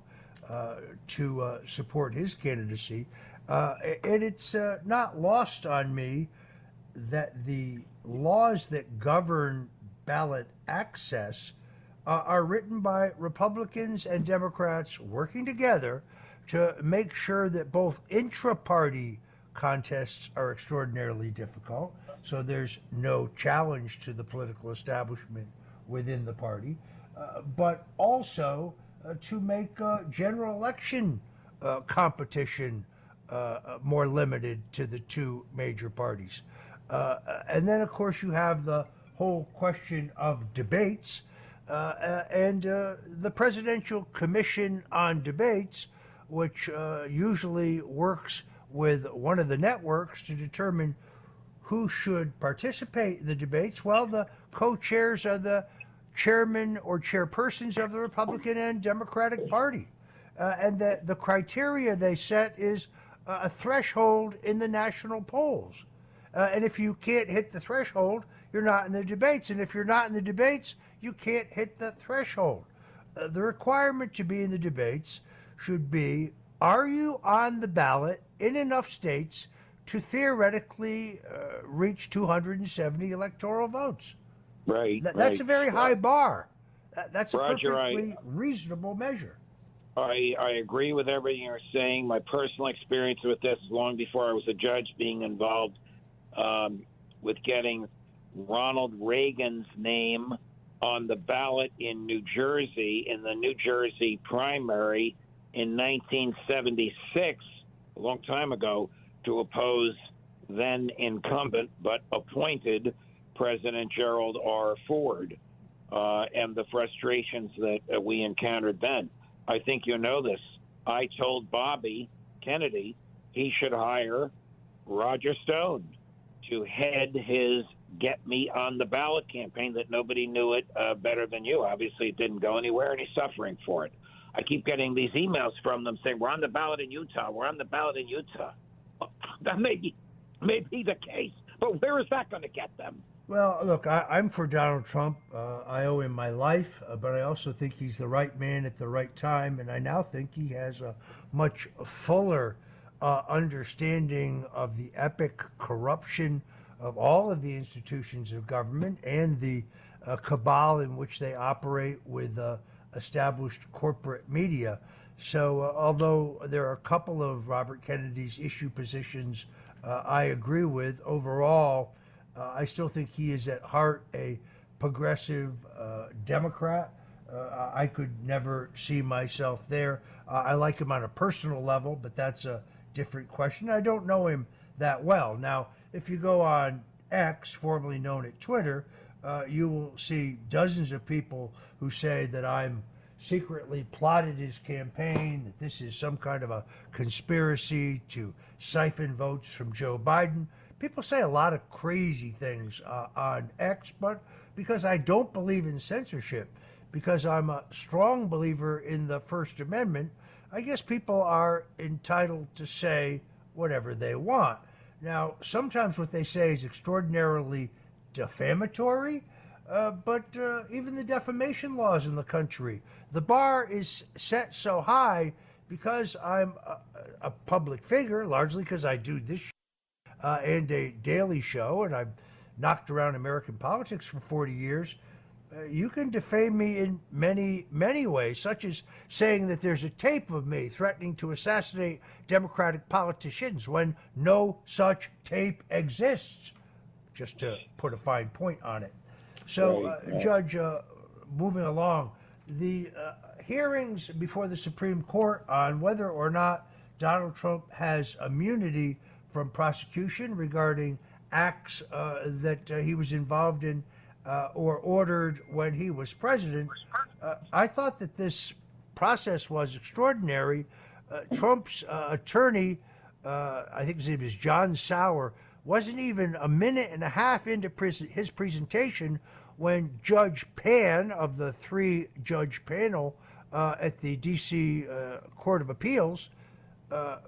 to support his candidacy. And it's not lost on me that the laws that govern ballot access are written by Republicans and Democrats working together to make sure that both intra-party contests are extraordinarily difficult, so there's no challenge to the political establishment within the party, but also to make general election competition more limited to the two major parties. And then, of course, you have the whole question of debates, and the Presidential Commission on Debates, which usually works with one of the networks to determine who should participate in the debates. Well, the co-chairs are the chairman or chairpersons of the Republican and Democratic Party. And the criteria they set is a threshold in the national polls. And if you can't hit the threshold, you're not in the debates. And if you're not in the debates, you can't hit the threshold. The requirement to be in the debates should be, are you on the ballot in enough states to theoretically reach 270 electoral votes? Right. That's a very high bar. That's a Roger, perfectly reasonable measure. I agree with everything you're saying. My personal experience with this is long before I was a judge, being involved with getting Ronald Reagan's name on the ballot in New Jersey in the New Jersey primary in 1976, a long time ago, to oppose then incumbent but appointed President Gerald R. Ford, and the frustrations that we encountered then. I think you know this. I told Bobby Kennedy he should hire Roger Stone to head his Get Me on the Ballot campaign, that nobody knew it better than you. Obviously, it didn't go anywhere, and he's suffering for it. I keep getting these emails from them saying, we're on the ballot in Utah. We're on the ballot in Utah. That may be the case, but where is that going to get them? Well, look, I'm for Donald Trump. I owe him my life, but I also think he's the right man at the right time, and I now think he has a much fuller understanding of the epic corruption of all of the institutions of government and the cabal in which they operate with established corporate media. So although there are a couple of Robert Kennedy's issue positions I agree with, overall, I still think he is at heart a progressive Democrat. I could never see myself there. I like him on a personal level, but that's a different question. I don't know him that well. Now, if you go on X, formerly known as Twitter, you will see dozens of people who say that I'm secretly plotted his campaign, that this is some kind of a conspiracy to siphon votes from Joe Biden. People say a lot of crazy things on X, but because I don't believe in censorship, because I'm a strong believer in the First Amendment, I guess people are entitled to say whatever they want. Now, sometimes what they say is extraordinarily defamatory, but even the defamation laws in the country, the bar is set so high because I'm a public figure, largely because I do this and a daily show, and I've knocked around American politics for 40 years. you can defame me in many, many ways, such as saying that there's a tape of me threatening to assassinate Democratic politicians when no such tape exists, just to put a fine point on it. So, Judge, moving along, the hearings before the Supreme Court on whether or not Donald Trump has immunity from prosecution regarding acts that he was involved in or ordered when he was president, I thought that this process was extraordinary. Trump's attorney, I think his name is John Sauer, wasn't even a minute and a half into his presentation when Judge Pan of the three-judge panel at the D.C. Court of Appeals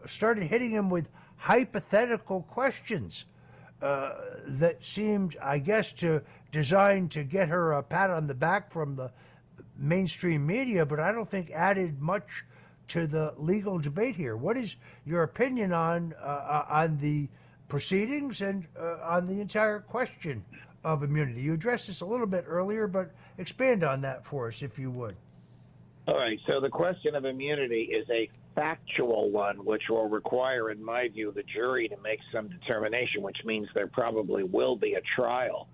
started hitting him with hypothetical questions that seemed, I guess, designed to get her a pat on the back from the mainstream media, but I don't think added much to the legal debate here. What is your opinion on the proceedings and on the entire question of immunity? You addressed this a little bit earlier, but expand on that for us, if you would. All right, so the question of immunity is a factual one, which will require, in my view, the jury to make some determination, which means there probably will be a trial,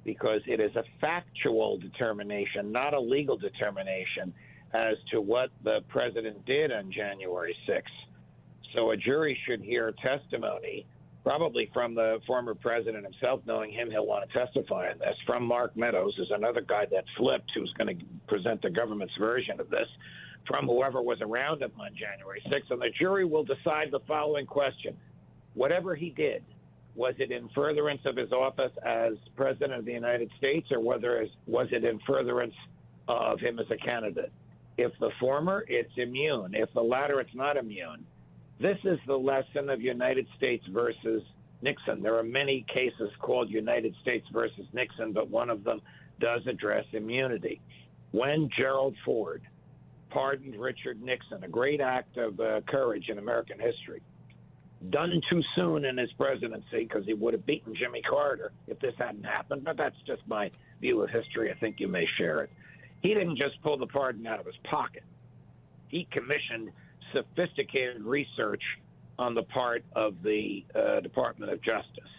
because it is a factual determination, not a legal determination, as to what the president did on January 6th. So a jury should hear testimony, probably from the former president himself. Knowing him, he'll want to testify on this. From Mark Meadows, who's another guy that flipped, who's going to present the government's version of this, from whoever was around him on January 6th. And the jury will decide the following question. Whatever he did, was it in furtherance of his office as president of the United States, or was it in furtherance of him as a candidate? If the former, it's immune. If the latter, it's not immune. This is the lesson of United States versus Nixon. There are many cases called United States versus Nixon, but one of them does address immunity. When Gerald Ford pardoned Richard Nixon, a great act of courage in American history, done too soon in his presidency, because he would have beaten Jimmy Carter if this hadn't happened, but that's just my view of history. I think you may share it. He didn't just pull the pardon out of his pocket. He commissioned sophisticated research on the part of the Department of Justice.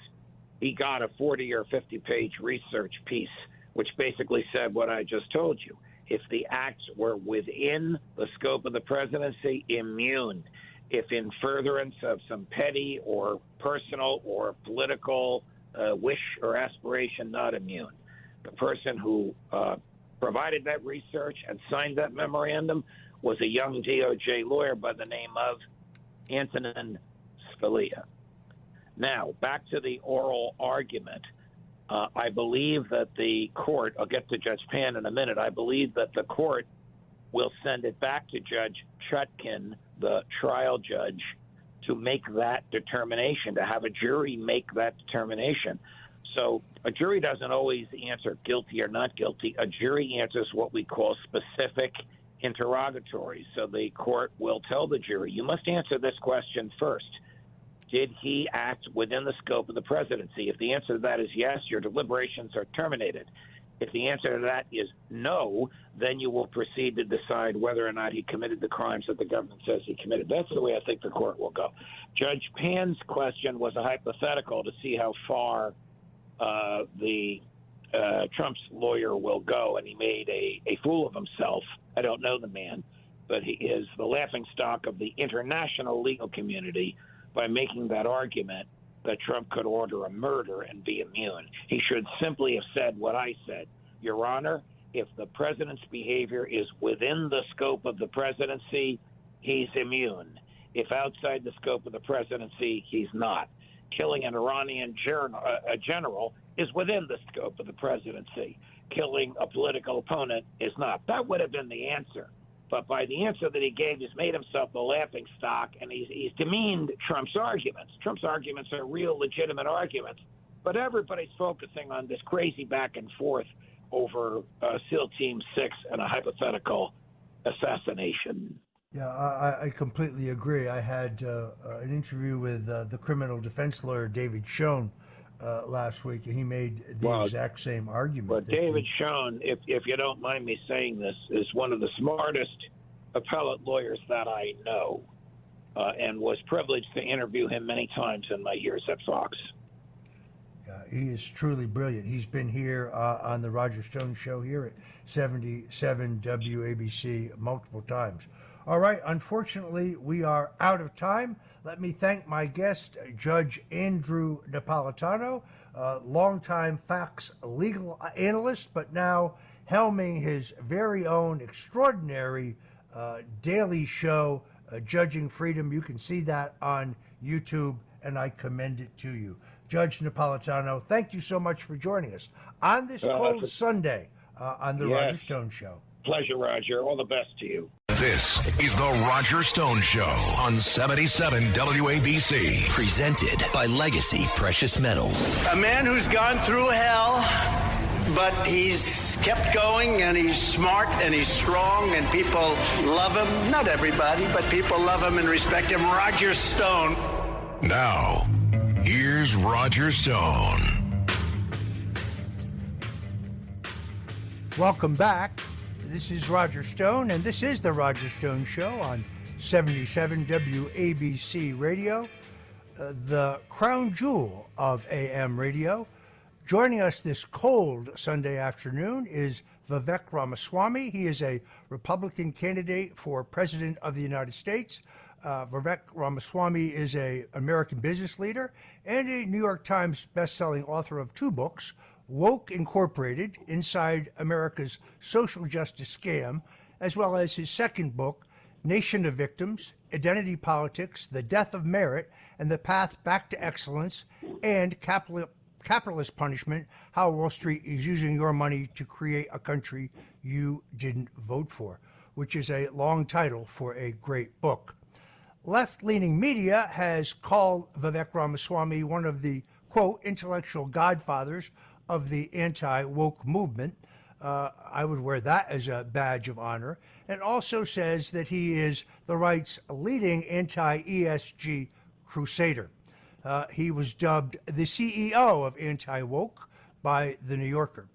He got a 40 or 50-page research piece, which basically said what I just told you. If the acts were within the scope of the presidency, immune. If in furtherance of some petty or personal or political wish or aspiration, not immune. The person who provided that research and signed that memorandum was a young DOJ lawyer by the name of Antonin Scalia. Now, back to the oral argument. I believe that the court, I'll get to Judge Pan in a minute, I believe that the court will send it back to Judge Chutkin, the trial judge, to make that determination, to have a jury make that determination. So a jury doesn't always answer guilty or not guilty. A jury answers what we call specific interrogatories. So the court will tell the jury, you must answer this question first. Did he act within the scope of the presidency? If the answer to that is yes, your deliberations are terminated. If the answer to that is no, then you will proceed to decide whether or not he committed the crimes that the government says he committed. That's the way I think the court will go. Judge Pan's question was a hypothetical to see how far Trump's lawyer will go, and he made a fool of himself. I don't know the man, but he is the laughingstock of the international legal community by making that argument that Trump could order a murder and be immune. He should simply have said what I said. Your Honor, if the president's behavior is within the scope of the presidency, he's immune. If outside the scope of the presidency, he's not. Killing an Iranian general is within the scope of the presidency. Killing a political opponent is not. That would have been the answer. But by the answer that he gave, he's made himself the laughing stock, and he's demeaned Trump's arguments. Trump's arguments are real, legitimate arguments. But everybody's focusing on this crazy back and forth over SEAL Team 6 and a hypothetical assassination. Yeah, I completely agree. I had an interview with the criminal defense lawyer David Schoen last week, and he made the exact same argument. Well, David Schoen, if you don't mind me saying this, is one of the smartest appellate lawyers that I know, and was privileged to interview him many times in my years at Fox. He is truly brilliant. He's been here on the Roger Stone Show here at 77 WABC multiple times. All right, unfortunately, we are out of time. Let me thank my guest, Judge Andrew Napolitano, longtime Fox legal analyst, but now helming his very own extraordinary daily show, Judging Freedom. You can see that on YouTube, and I commend it to you. Judge Napolitano, thank you so much for joining us on this cold Sunday on the Roger Stone Show. Pleasure, Roger. All the best to you. This is the Roger Stone Show on 77 WABC. Presented by Legacy Precious Metals. A man who's gone through hell, but he's kept going, and he's smart, and he's strong, and people love him. Not everybody, but people love him and respect him. Roger Stone. Now, here's Roger Stone. Welcome back. This is Roger Stone, and this is the Roger Stone Show on 77 WABC Radio, the crown jewel of AM radio. Joining us this cold Sunday afternoon is Vivek Ramaswamy. He is a Republican candidate for President of the United States. Vivek Ramaswamy is an American business leader and a New York Times best-selling author of 2 books, Woke Incorporated, Inside America's Social Justice Scam, as well as his second book, Nation of Victims, Identity Politics, The Death of Merit, and the Path Back to Excellence, and Capitalist Punishment, How Wall Street is Using Your Money to Create a Country You Didn't Vote For, which is a long title for a great book. Left-leaning media has called Vivek Ramaswamy one of the, quote, intellectual godfathers of the anti-woke movement. I would wear that as a badge of honor. And also says that he is the right's leading anti-ESG crusader. He was dubbed the CEO of anti-woke by The New Yorker.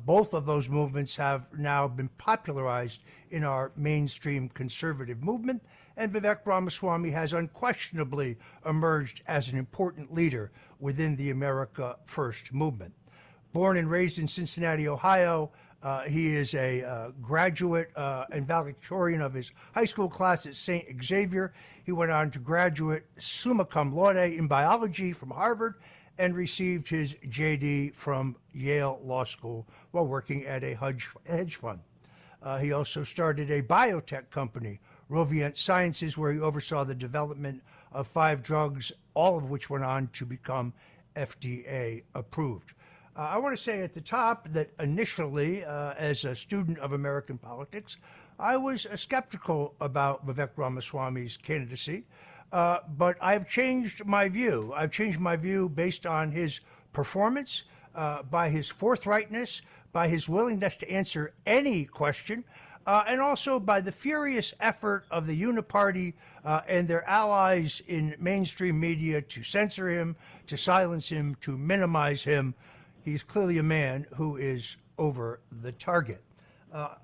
Both of those movements have now been popularized in our mainstream conservative movement, and Vivek Ramaswamy has unquestionably emerged as an important leader within the America First movement. Born and raised in Cincinnati, Ohio, he is a graduate and valedictorian of his high school class at St. Xavier. He went on to graduate summa cum laude in biology from Harvard and received his JD from Yale Law School while working at a hedge fund. He also started a biotech company, Rovient Sciences, where he oversaw the development of 5 drugs, all of which went on to become FDA approved. I want to say at the top that initially, as a student of American politics, I was skeptical about Vivek Ramaswamy's candidacy, but I've changed my view. I've changed my view based on his performance, by his forthrightness, by his willingness to answer any question, and also by the furious effort of the Uniparty and their allies in mainstream media to censor him, to silence him, to minimize him. He's clearly a man who is over the target.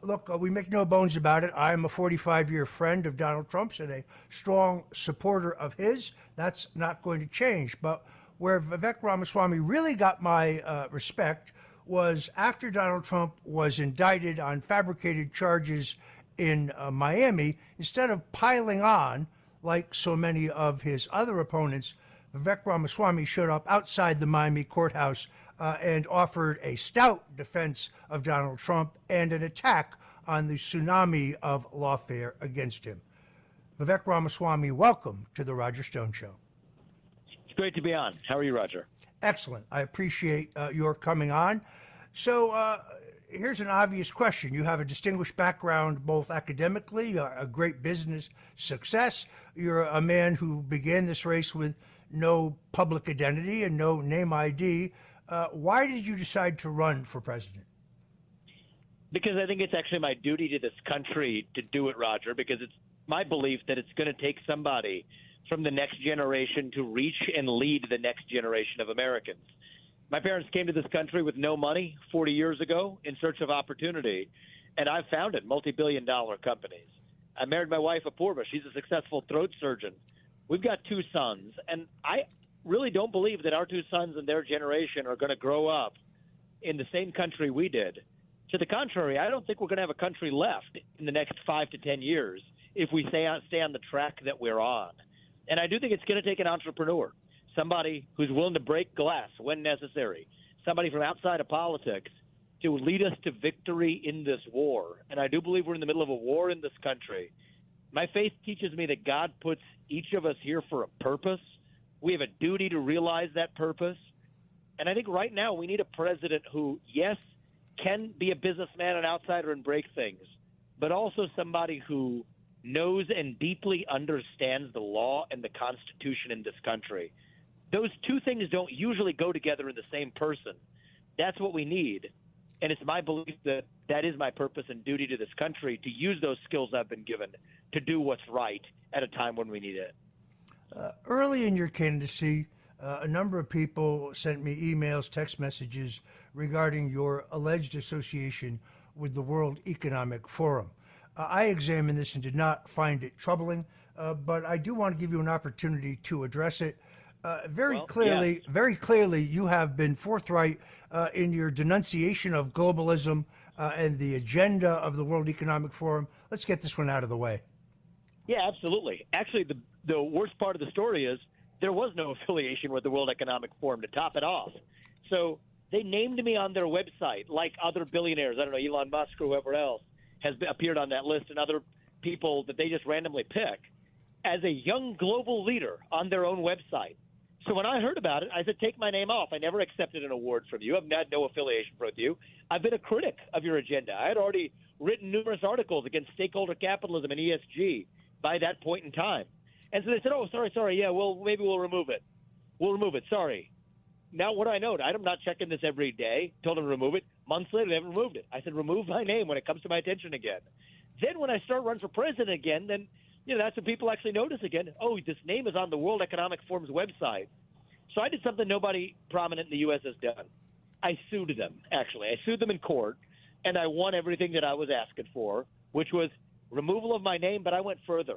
Look, we make no bones about it. I am a 45-year friend of Donald Trump's and a strong supporter of his. That's not going to change. But where Vivek Ramaswamy really got my respect was after Donald Trump was indicted on fabricated charges in Miami. Instead of piling on, like so many of his other opponents, Vivek Ramaswamy showed up outside the Miami courthouse and offered a stout defense of Donald Trump and an attack on the tsunami of lawfare against him. Vivek Ramaswamy, welcome to the Roger Stone Show. It's great to be on. How are you, Roger? Excellent. I appreciate your coming on. So here's an obvious question. You have a distinguished background both academically, a great business success. You're a man who began this race with no public identity and no name ID. Why did you decide to run for president? Because I think it's actually my duty to this country to do it, Roger, because it's my belief that it's going to take somebody from the next generation to reach and lead the next generation of Americans. My parents came to this country with no money 40 years ago in search of opportunity, and I've founded multi-billion-dollar companies. I married my wife, Apurva. She's a successful throat surgeon. We've got 2 sons, and I really don't believe that our 2 sons and their generation are going to grow up in the same country we did. To the contrary, I don't think we're going to have a country left in the next 5 to 10 years if we stay on the track that we're on. And I do think it's going to take an entrepreneur, somebody who's willing to break glass when necessary, somebody from outside of politics to lead us to victory in this war. And I do believe we're in the middle of a war in this country. My faith teaches me that God puts each of us here for a purpose. We have a duty to realize that purpose. And I think right now we need a president who, yes, can be a businessman, an outsider, and break things, but also somebody who knows and deeply understands the law and the Constitution in this country. Those 2 things don't usually go together in the same person. That's what we need. And it's my belief that that is my purpose and duty to this country, to use those skills I've been given to do what's right at a time when we need it. Early in your candidacy, a number of people sent me emails, text messages regarding your alleged association with the World Economic Forum. I examined this and did not find it troubling, but I do want to give you an opportunity to address it. Very clearly, you have been forthright in your denunciation of globalism and the agenda of the World Economic Forum. Let's get this one out of the way. Yeah, absolutely. Actually, the worst part of the story is there was no affiliation with the World Economic Forum to top it off. So they named me on their website like other billionaires. I don't know, Elon Musk or whoever else has appeared on that list, and other people that they just randomly pick as a young global leader on their own website. So when I heard about it, I said, take my name off. I never accepted an award from you. I've had no affiliation with you. I've been a critic of your agenda. I had already written numerous articles against stakeholder capitalism and ESG by that point in time. And so they said, oh, sorry. Yeah, well, maybe we'll remove it. We'll remove it. Sorry. Now, what do I know? I'm not checking this every day. Told them to remove it. Months later, they haven't removed it. I said, remove my name when it comes to my attention again. Then when I start running for president again, then that's when people actually notice again, oh, this name is on the World Economic Forum's website. So I did something nobody prominent in the U.S. has done. I sued them, actually. I sued them in court, and I won everything that I was asking for, which was removal of my name, but I went further.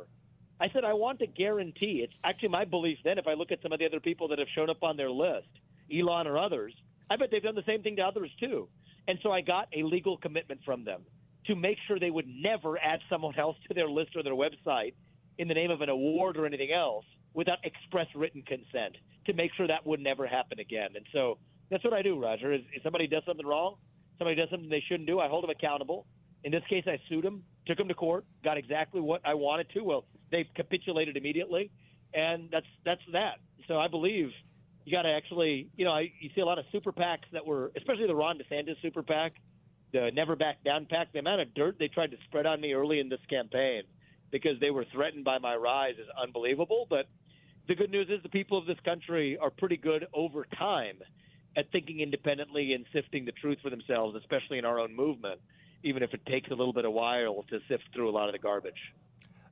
I said I want to guarantee, it's actually my belief then, if I look at some of the other people that have shown up on their list, Elon or others, I bet they've done the same thing to others too. And so I got a legal commitment from them to make sure they would never add someone else to their list or their website in the name of an award or anything else without express written consent, to make sure that would never happen again. And so that's what I do, Roger. If somebody does something wrong, somebody does something they shouldn't do, I hold them accountable. In this case, I sued them, took them to court, got exactly what I wanted to. Well, they capitulated immediately, and that's that. So I believe you got to actually, you see a lot of super PACs that were, especially the Ron DeSantis super PAC, the Never Back Down PAC, the amount of dirt they tried to spread on me early in this campaign because they were threatened by my rise is unbelievable. But the good news is the people of this country are pretty good over time at thinking independently and sifting the truth for themselves, especially in our own movement, even if it takes a little bit of while to sift through a lot of the garbage.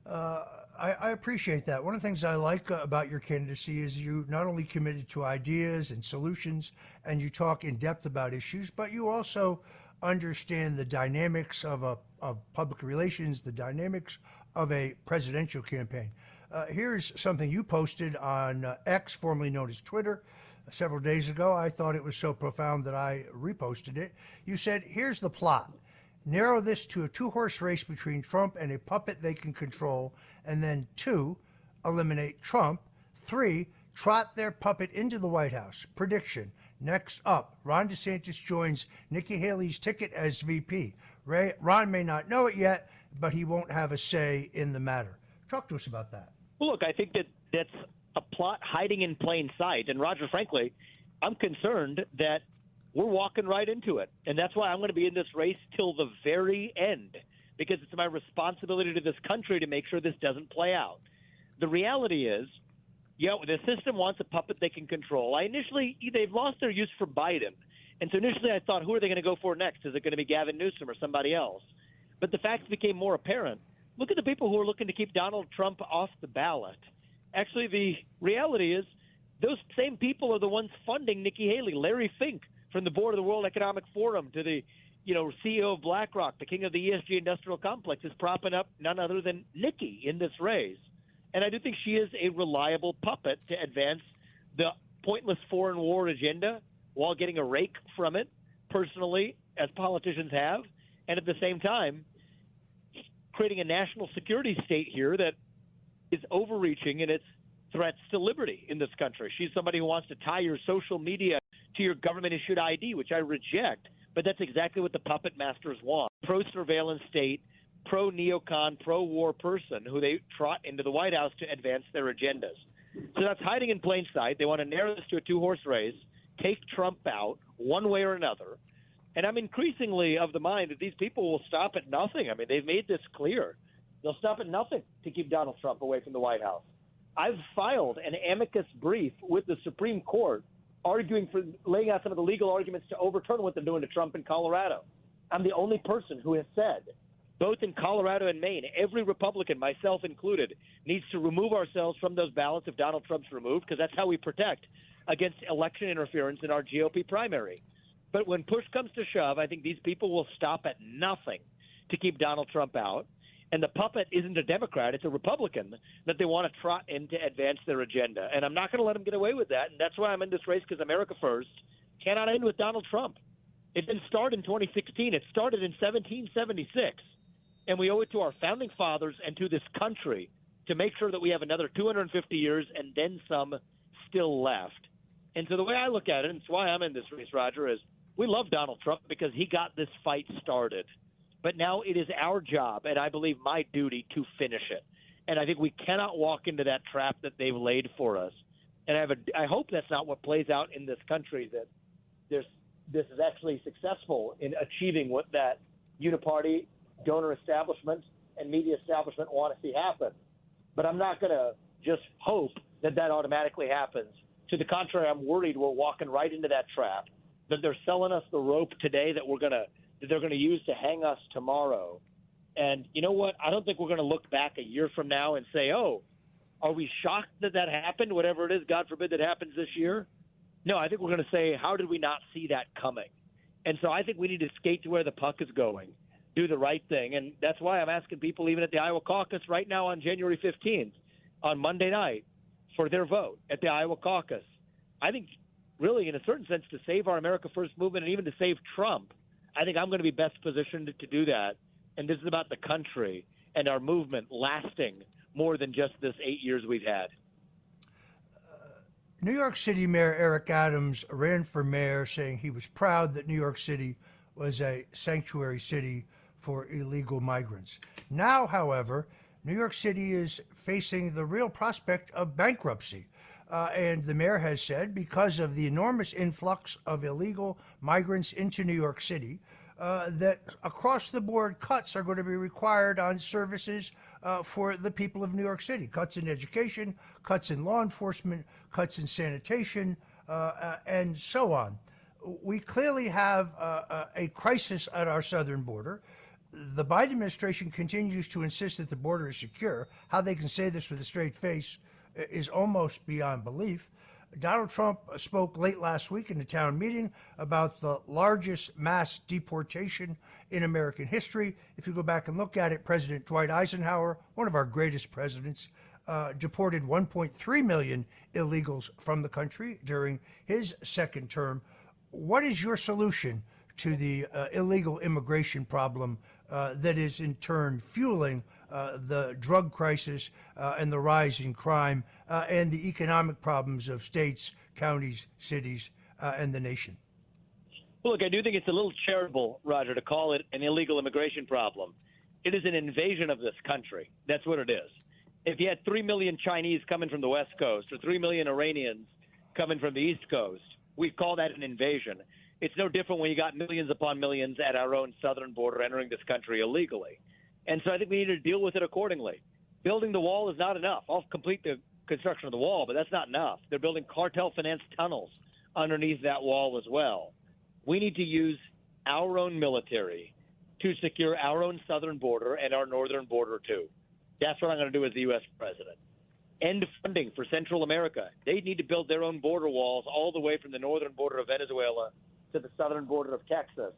I appreciate that. One of the things I like about your candidacy is you not only committed to ideas and solutions and you talk in depth about issues, but you also understand the dynamics of public relations, the dynamics of a presidential campaign. Here's something you posted on X, formerly known as Twitter, several days ago. I thought it was so profound that I reposted it. You said, here's the plot. Narrow this to a 2-horse race between Trump and a puppet they can control. And then 2, eliminate Trump. 3, trot their puppet into the White House. Prediction. Next up, Ron DeSantis joins Nikki Haley's ticket as VP. Ron may not know it yet, but he won't have a say in the matter. Talk to us about that. Well, look, I think that's a plot hiding in plain sight. And Roger, frankly, I'm concerned that we're walking right into it. And that's why I'm going to be in this race till the very end, because it's my responsibility to this country to make sure this doesn't play out. The reality is, the system wants a puppet they can control. They've lost their use for Biden. And so initially I thought, who are they going to go for next? Is it going to be Gavin Newsom or somebody else? But the facts became more apparent. Look at the people who are looking to keep Donald Trump off the ballot. Actually, the reality is those same people are the ones funding Nikki Haley. Larry Fink from the board of the World Economic Forum to the CEO of BlackRock, the king of the ESG industrial complex, is propping up none other than Nikki in this race. And I do think she is a reliable puppet to advance the pointless foreign war agenda while getting a rake from it personally, as politicians have, and at the same time creating a national security state here that is overreaching in its threats to liberty in this country. She's somebody who wants to tie your social media to your government-issued ID, which I reject, but that's exactly what the puppet masters want. Pro-surveillance state, pro-neocon, pro-war person who they trot into the White House to advance their agendas. So that's hiding in plain sight. They want to narrow this to a two-horse race, take Trump out one way or another. And I'm increasingly of the mind that these people will stop at nothing. I mean, they've made this clear. They'll stop at nothing to keep Donald Trump away from the White House. I've filed an amicus brief with the Supreme Court arguing for laying out some of the legal arguments to overturn what they're doing to Trump in Colorado. I'm the only person who has said, both in Colorado and Maine, every Republican, myself included, needs to remove ourselves from those ballots if Donald Trump's removed, because that's how we protect against election interference in our GOP primary. But when push comes to shove, I think these people will stop at nothing to keep Donald Trump out. And the puppet isn't a Democrat, it's a Republican that they want to trot in to advance their agenda. And I'm not going to let them get away with that. And that's why I'm in this race, because America First cannot end with Donald Trump. It didn't start in 2016. It started in 1776. And we owe it to our founding fathers and to this country to make sure that we have another 250 years and then some still left. And so the way I look at it, and it's why I'm in this race, Roger, is we love Donald Trump because he got this fight started. But now it is our job, and I believe my duty, to finish it. And I think we cannot walk into that trap that they've laid for us. And I hope that's not what plays out in this country, that this is actually successful in achieving what that uniparty donor establishment and media establishment want to see happen. But I'm not going to just hope that automatically happens. To the contrary, I'm worried we're walking right into that trap, that they're selling us the rope today that they're going to use to hang us tomorrow. And you know what? I don't think we're going to look back a year from now and say, oh, are we shocked that happened, whatever it is, God forbid, that happens this year? No, I think we're going to say, how did we not see that coming? And so I think we need to skate to where the puck is going, do the right thing. And that's why I'm asking people, even at the Iowa caucus right now on January 15th, on Monday night, for their vote at the Iowa caucus. I think really, in a certain sense, to save our America First movement and even to save Trump, I think I'm going to be best positioned to do that. And this is about the country and our movement lasting more than just this 8 years we've had. New York City Mayor Eric Adams ran for mayor, saying he was proud that New York City was a sanctuary city for illegal migrants. Now, however, New York City is facing the real prospect of bankruptcy. And the mayor has said, because of the enormous influx of illegal migrants into New York City, that across-the-board cuts are going to be required on services for the people of New York City. Cuts in education, cuts in law enforcement, cuts in sanitation, and so on. We clearly have a crisis at our southern border. The Biden administration continues to insist that the border is secure. How they can say this with a straight face is almost beyond belief. Donald Trump spoke late last week in a town meeting about the largest mass deportation in American history. If you go back and look at it, President Dwight Eisenhower, one of our greatest presidents, deported 1.3 million illegals from the country during his second term. What is your solution to the illegal immigration problem that is in turn fueling the drug crisis and the rise in crime and the economic problems of states, counties, cities, and the nation? Well, look, I do think it's a little charitable, Roger, to call it an illegal immigration problem. It is an invasion of this country. That's what it is. If you had 3 million Chinese coming from the West Coast or 3 million Iranians coming from the East Coast, we'd call that an invasion. It's no different when you got millions upon millions at our own southern border entering this country illegally. And so I think we need to deal with it accordingly. Building the wall is not enough. I'll complete the construction of the wall, but that's not enough. They're building cartel-financed tunnels underneath that wall as well. We need to use our own military to secure our own southern border and our northern border too. That's what I'm going to do as the U.S. president. end funding for Central America. They need to build their own border walls all the way from the northern border of Venezuela to the southern border of Texas.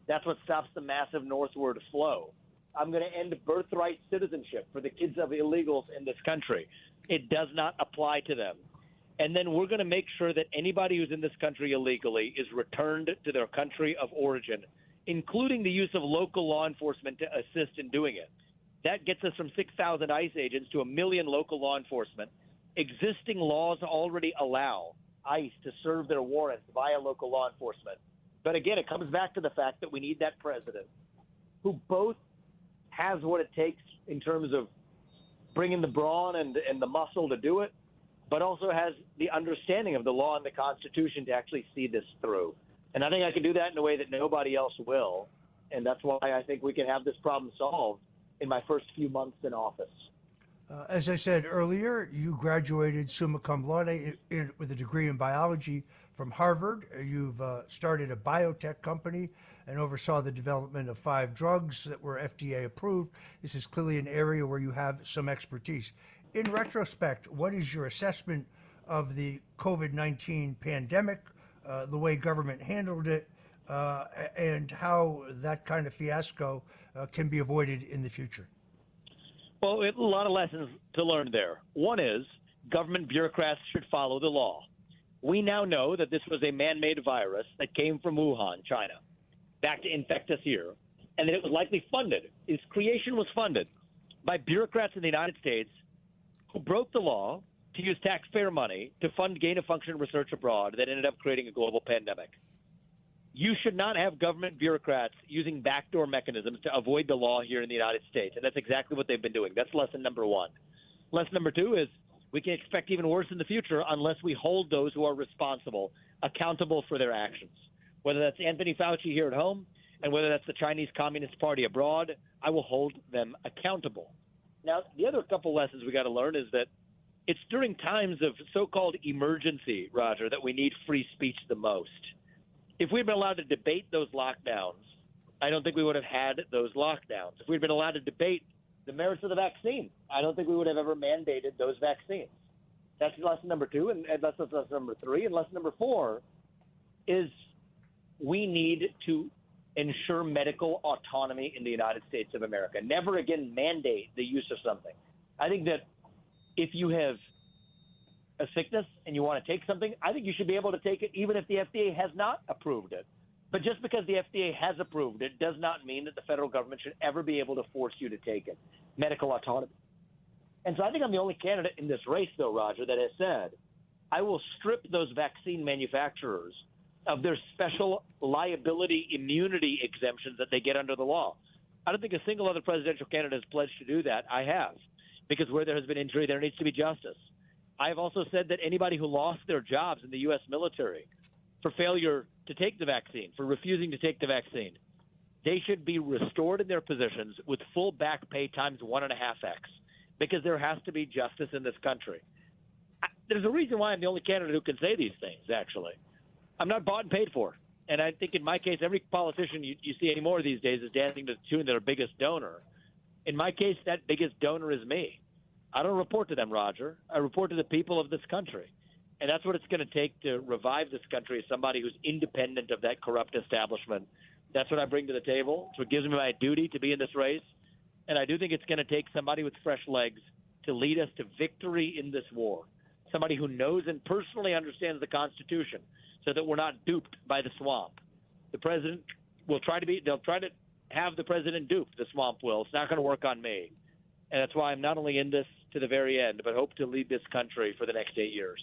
That's what stops the massive northward flow. I'm going to end birthright citizenship for the kids of illegals in this country. It does not apply to them. And then we're going to make sure that anybody who's in this country illegally is returned to their country of origin, including the use of local law enforcement to assist in doing it. That gets us from 6,000 ICE agents to 1 million local law enforcement. Existing laws already allow ICE to serve their warrants via local law enforcement. But again, it comes back to the fact that we need that president who both has what it takes in terms of bringing the brawn and the muscle to do it, but also has the understanding of the law and the Constitution to actually see this through. And I think I can do that in a way that nobody else will. And that's why I think we can have this problem solved in my first few months in office. As I said earlier, you graduated summa cum laude with a degree in biology from Harvard. You've started a biotech company and oversaw the development of 5 drugs that were FDA approved. This is clearly an area where you have some expertise. In retrospect, what is your assessment of the COVID-19 pandemic, the way government handled it, and how that kind of fiasco can be avoided in the future? Well, a lot of lessons to learn there. One is government bureaucrats should follow the law. We now know that this was a man-made virus that came from Wuhan, China, back to infect us here, and that it was likely funded. Its creation was funded by bureaucrats in the United States who broke the law to use taxpayer money to fund gain-of-function research abroad that ended up creating a global pandemic. You should not have government bureaucrats using backdoor mechanisms to avoid the law here in the United States, and that's exactly what they've been doing. That's lesson number 1. Lesson number 2 is we can expect even worse in the future unless we hold those who are responsible accountable for their actions. Whether that's Anthony Fauci here at home and whether that's the Chinese Communist Party abroad, I will hold them accountable. Now, the other couple lessons we got to learn is that it's during times of so-called emergency, Roger, that we need free speech the most. If we'd been allowed to debate those lockdowns, I don't think we would have had those lockdowns. If we'd been allowed to debate the merits of the vaccine, I don't think we would have ever mandated those vaccines. That's lesson number 2, and that's lesson number 3. And lesson number 4 is we need to ensure medical autonomy in the United States of America. Never again mandate the use of something. I think that if you have a sickness and you want to take something, I think you should be able to take it even if the FDA has not approved it. But just because the FDA has approved it does not mean that the federal government should ever be able to force you to take it. Medical autonomy. And so I think I'm the only candidate in this race, though, Roger, that has said, I will strip those vaccine manufacturers of their special liability immunity exemptions that they get under the law. I don't think a single other presidential candidate has pledged to do that. I have, because where there has been injury, there needs to be justice. I have also said that anybody who lost their jobs in the U.S. military for failure to take the vaccine, for refusing to take the vaccine, they should be restored in their positions with full back pay times 1.5x, because there has to be justice in this country. There's a reason why I'm the only candidate who can say these things, actually. I'm not bought and paid for. And I think in my case, every politician you see anymore these days is dancing to the tune of their biggest donor. In my case, that biggest donor is me. I don't report to them, Roger. I report to the people of this country. And that's what it's going to take to revive this country, as somebody who's independent of that corrupt establishment. That's what I bring to the table. It's what gives me my duty to be in this race. And I do think it's going to take somebody with fresh legs to lead us to victory in this war, somebody who knows and personally understands the Constitution so that we're not duped by the swamp. The president will they'll try to have the president duped, the swamp will. It's not going to work on me. And that's why I'm not only in this to the very end, but hope to lead this country for the next 8 years.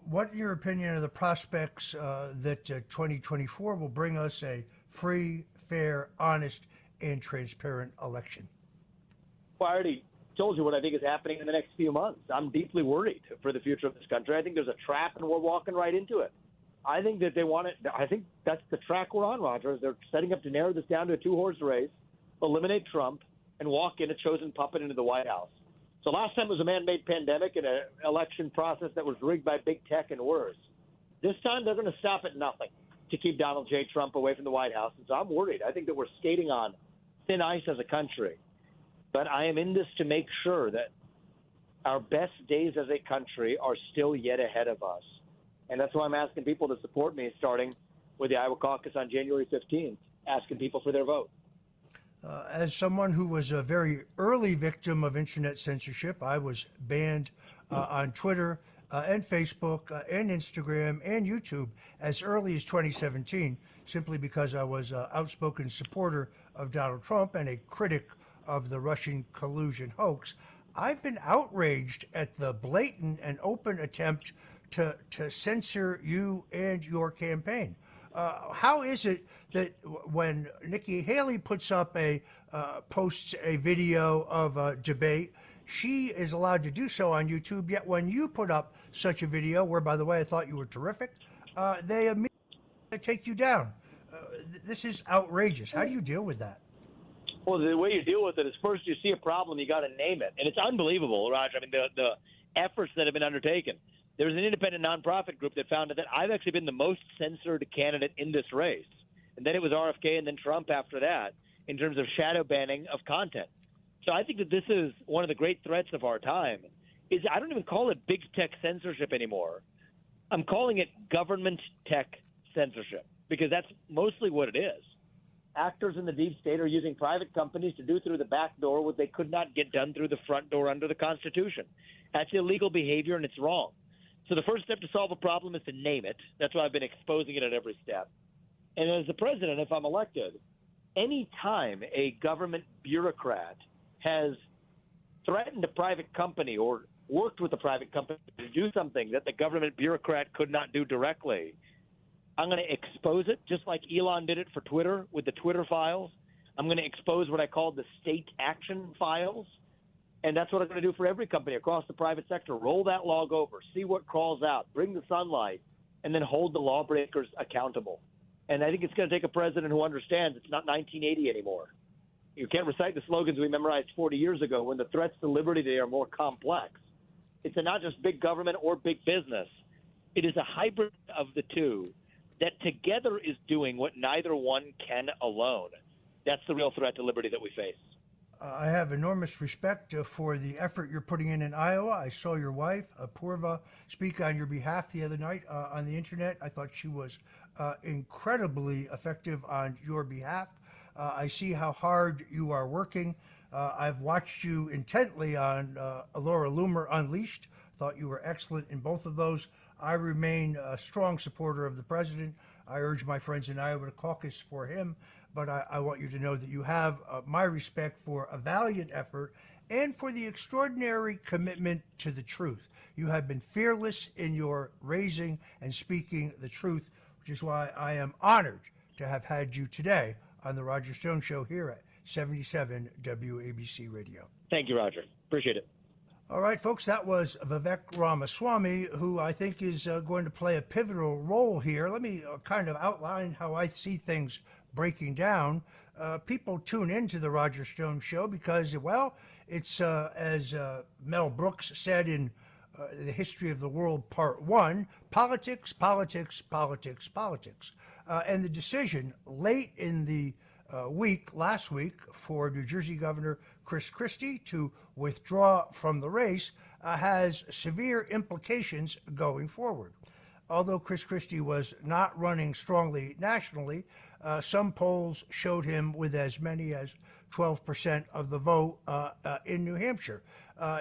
What, in your opinion, are the prospects that 2024 will bring us a free, fair, honest, and transparent election? Well, I already told you what I think is happening in the next few months. I'm deeply worried for the future of this country. I think there's a trap, and we're walking right into it. I think that they want it. I think that's the track we're on, Roger. Is they're setting up to narrow this down to a 2-horse race, eliminate Trump, and walk in a chosen puppet into the White House. So last time it was a man-made pandemic and an election process that was rigged by big tech and worse. This time they're going to stop at nothing to keep Donald J. Trump away from the White House. And so I'm worried. I think that we're skating on thin ice as a country. But I am in this to make sure that Our best days as a country are still yet ahead of us. And that's why I'm asking people to support me, starting with the Iowa caucus on January 15th, asking people for their vote. As someone who was a very early victim of internet censorship, I was banned on Twitter and Facebook and Instagram and YouTube as early as 2017, simply because I was an outspoken supporter of Donald Trump and a critic of the Russian collusion hoax. I've been outraged at the blatant and open attempt to censor you and your campaign. How is it that when Nikki Haley puts up posts a video of a debate, she is allowed to do so on YouTube, yet when you put up such a video, where, by the way, I thought you were terrific, they immediately take you down. This is outrageous. How do you deal with that? Well, the way you deal with it is first you see a problem, you got to name it. And it's unbelievable, Raj. I mean, the efforts that have been undertaken. There's an independent nonprofit group that found that I've actually been the most censored candidate in this race. And then it was RFK and then Trump after that in terms of shadow banning of content. So I think that this is one of the great threats of our time. Is I don't even call it big tech censorship anymore. I'm calling it government tech censorship because that's mostly what it is. Actors in the deep state are using private companies to do through the back door what they could not get done through the front door under the Constitution. That's illegal behavior and it's wrong. So the first step to solve a problem is to name it. That's why I've been exposing it at every step. And as the president, if I'm elected, any time a government bureaucrat has threatened a private company or worked with a private company to do something that the government bureaucrat could not do directly, I'm going to expose it, just like Elon did it for Twitter with the Twitter files. I'm going to expose what I call the state action files. And that's what I'm going to do for every company across the private sector. Roll that log over, see what crawls out, bring the sunlight, and then hold the lawbreakers accountable. And I think it's going to take a president who understands it's not 1980 anymore. You can't recite the slogans we memorized 40 years ago when the threats to liberty today are more complex. It's not just big government or big business. It is a hybrid of the two that together is doing what neither one can alone. That's the real threat to liberty that we face. I have enormous respect for the effort you're putting in Iowa. I saw your wife, Purva, speak on your behalf the other night on the internet. I thought she was incredibly effective on your behalf. I see how hard you are working. I've watched you intently on Laura Loomer Unleashed. Thought you were excellent in both of those. I remain a strong supporter of the president. I urge my friends in Iowa to caucus for him. But I want you to know that you have my respect for a valiant effort and for the extraordinary commitment to the truth. You have been fearless in your raising and speaking the truth, which is why I am honored to have had you today on the Roger Stone Show here at 77 WABC Radio. Thank you, Roger. Appreciate it. All right, folks, that was Vivek Ramaswamy, who I think is going to play a pivotal role here. Let me kind of outline how I see things breaking down. People tune into the Roger Stone Show because, well, it's as Mel Brooks said in The History of the World Part 1, politics, politics, politics, politics. And the decision late in the last week, for New Jersey Governor Chris Christie to withdraw from the race has severe implications going forward. Although Chris Christie was not running strongly nationally, some polls showed him with as many as 12% of the vote in New Hampshire.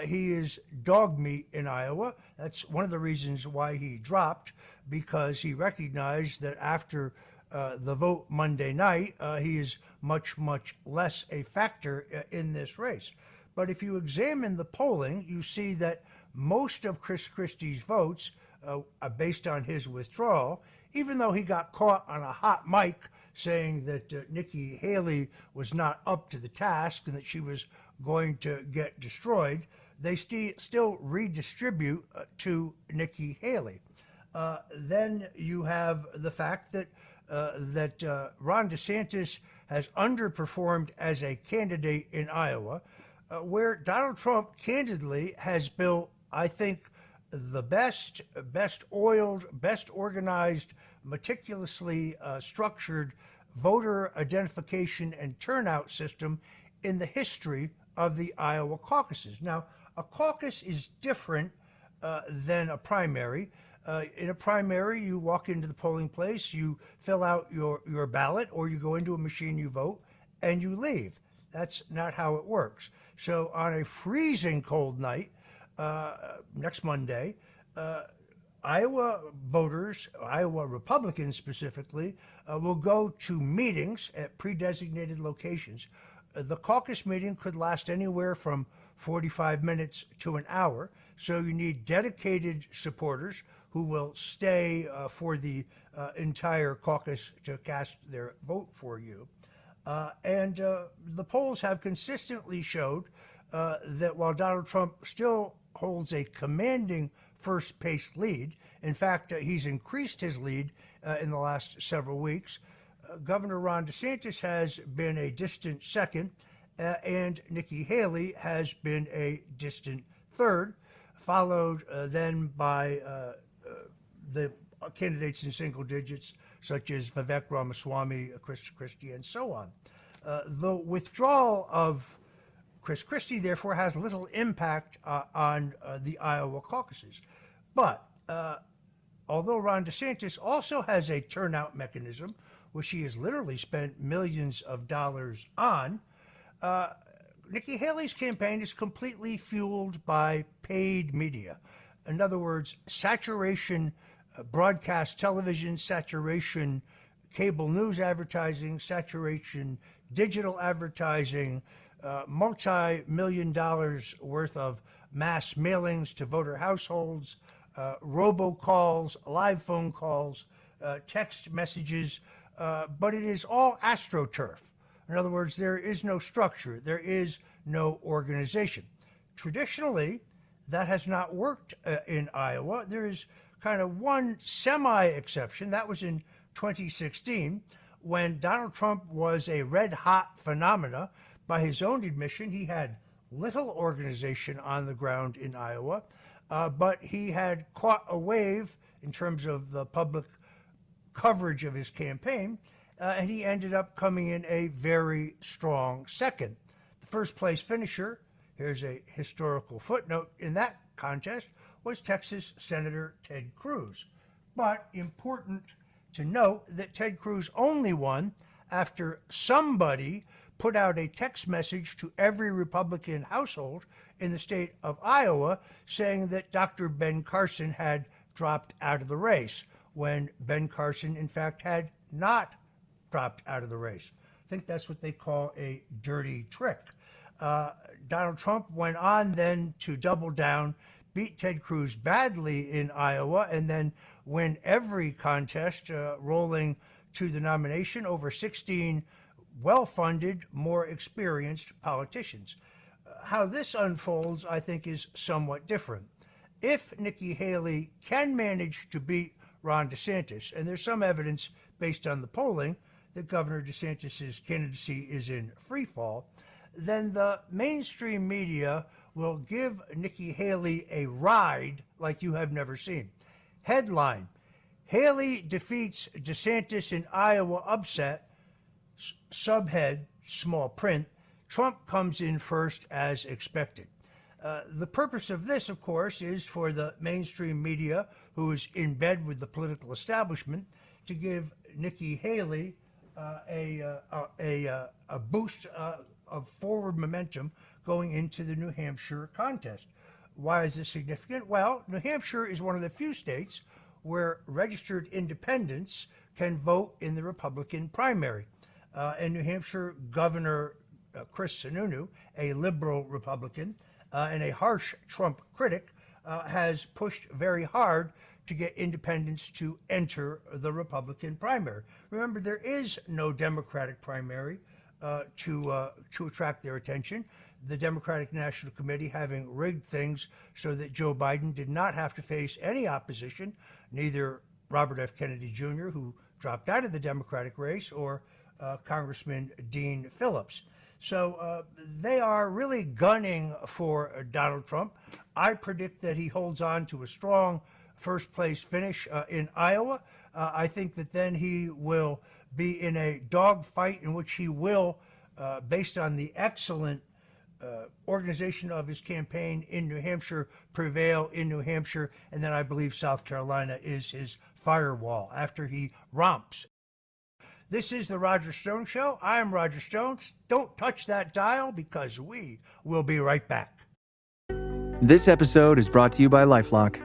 He is dog meat in Iowa. That's one of the reasons why he dropped, because he recognized that after the vote Monday night, he is much, much less a factor in this race. But if you examine the polling, you see that most of Chris Christie's votes based on his withdrawal, even though he got caught on a hot mic saying that Nikki Haley was not up to the task and that she was going to get destroyed, they still redistribute to Nikki Haley. Then you have the fact that Ron DeSantis has underperformed as a candidate in Iowa, where Donald Trump candidly has built, I think, the best oiled, best organized, meticulously structured voter identification and turnout system in the history of the Iowa caucuses. Now, A caucus is different than a primary. In a primary, you walk into the polling place, you fill out your ballot, or you go into a machine, you vote, and you leave. That's not how it works. So on a freezing cold night, next Monday, Iowa voters, Iowa Republicans specifically, will go to meetings at pre-designated locations. The caucus meeting could last anywhere from 45 minutes to an hour, so you need dedicated supporters who will stay for the entire caucus to cast their vote for you. And the polls have consistently showed that while Donald Trump still holds a commanding first-place lead, in fact, he's increased his lead in the last several weeks, Governor Ron DeSantis has been a distant second, and Nikki Haley has been a distant third, followed then by the candidates in single digits, such as Vivek Ramaswamy, Chris Christie, and so on. The withdrawal of Chris Christie, therefore, has little impact on the Iowa caucuses. But although Ron DeSantis also has a turnout mechanism, which he has literally spent millions of dollars on, Nikki Haley's campaign is completely fueled by paid media. In other words, saturation broadcast television, saturation cable news advertising, saturation digital advertising, multi-million dollars worth of mass mailings to voter households, robocalls, live phone calls, text messages, but it is all astroturf. In other words, there is no structure, there is no organization. Traditionally, that has not worked in Iowa. There is kind of one semi-exception. That was in 2016, when Donald Trump was a red-hot phenomena. By his own admission, he had little organization on the ground in Iowa, but he had caught a wave in terms of the public coverage of his campaign, and he ended up coming in a very strong second. The first place finisher, here's a historical footnote in that contest, was Texas Senator Ted Cruz. But important to note that Ted Cruz only won after somebody put out a text message to every Republican household in the state of Iowa saying that Dr. Ben Carson had dropped out of the race, when Ben Carson, in fact, had not dropped out of the race. I think that's what they call a dirty trick. Donald Trump went on then to double down, beat Ted Cruz badly in Iowa, and then win every contest, rolling to the nomination over 16 well-funded, more experienced politicians. How this unfolds, I think, is somewhat different. If Nikki Haley can manage to beat Ron DeSantis, and there's some evidence based on the polling that Governor DeSantis' candidacy is in free fall, then the mainstream media will give Nikki Haley a ride like you have never seen. Headline: Haley defeats DeSantis in Iowa upset. Subhead, small print: Trump comes in first as expected. The purpose of this, of course, is for the mainstream media, who is in bed with the political establishment, to give Nikki Haley a boost of forward momentum going into the New Hampshire contest. Why is this significant? Well, New Hampshire is one of the few states where registered independents can vote in the Republican primary. And New Hampshire Governor Chris Sununu, a liberal Republican and a harsh Trump critic, has pushed very hard to get independents to enter the Republican primary. Remember, there is no Democratic primary to attract their attention. The Democratic National Committee having rigged things so that Joe Biden did not have to face any opposition, neither Robert F. Kennedy Jr., who dropped out of the Democratic race, or Congressman Dean Phillips. So they are really gunning for Donald Trump. I predict that he holds on to a strong first place finish in Iowa. I think that then he will be in a dogfight in which he will, based on the excellent organization of his campaign in New Hampshire prevail in New Hampshire, and then I believe South Carolina is his firewall after he romps. This is the Roger Stone Show. I am Roger Stone. Don't touch that dial because we will be right back. This episode is brought to you by LifeLock.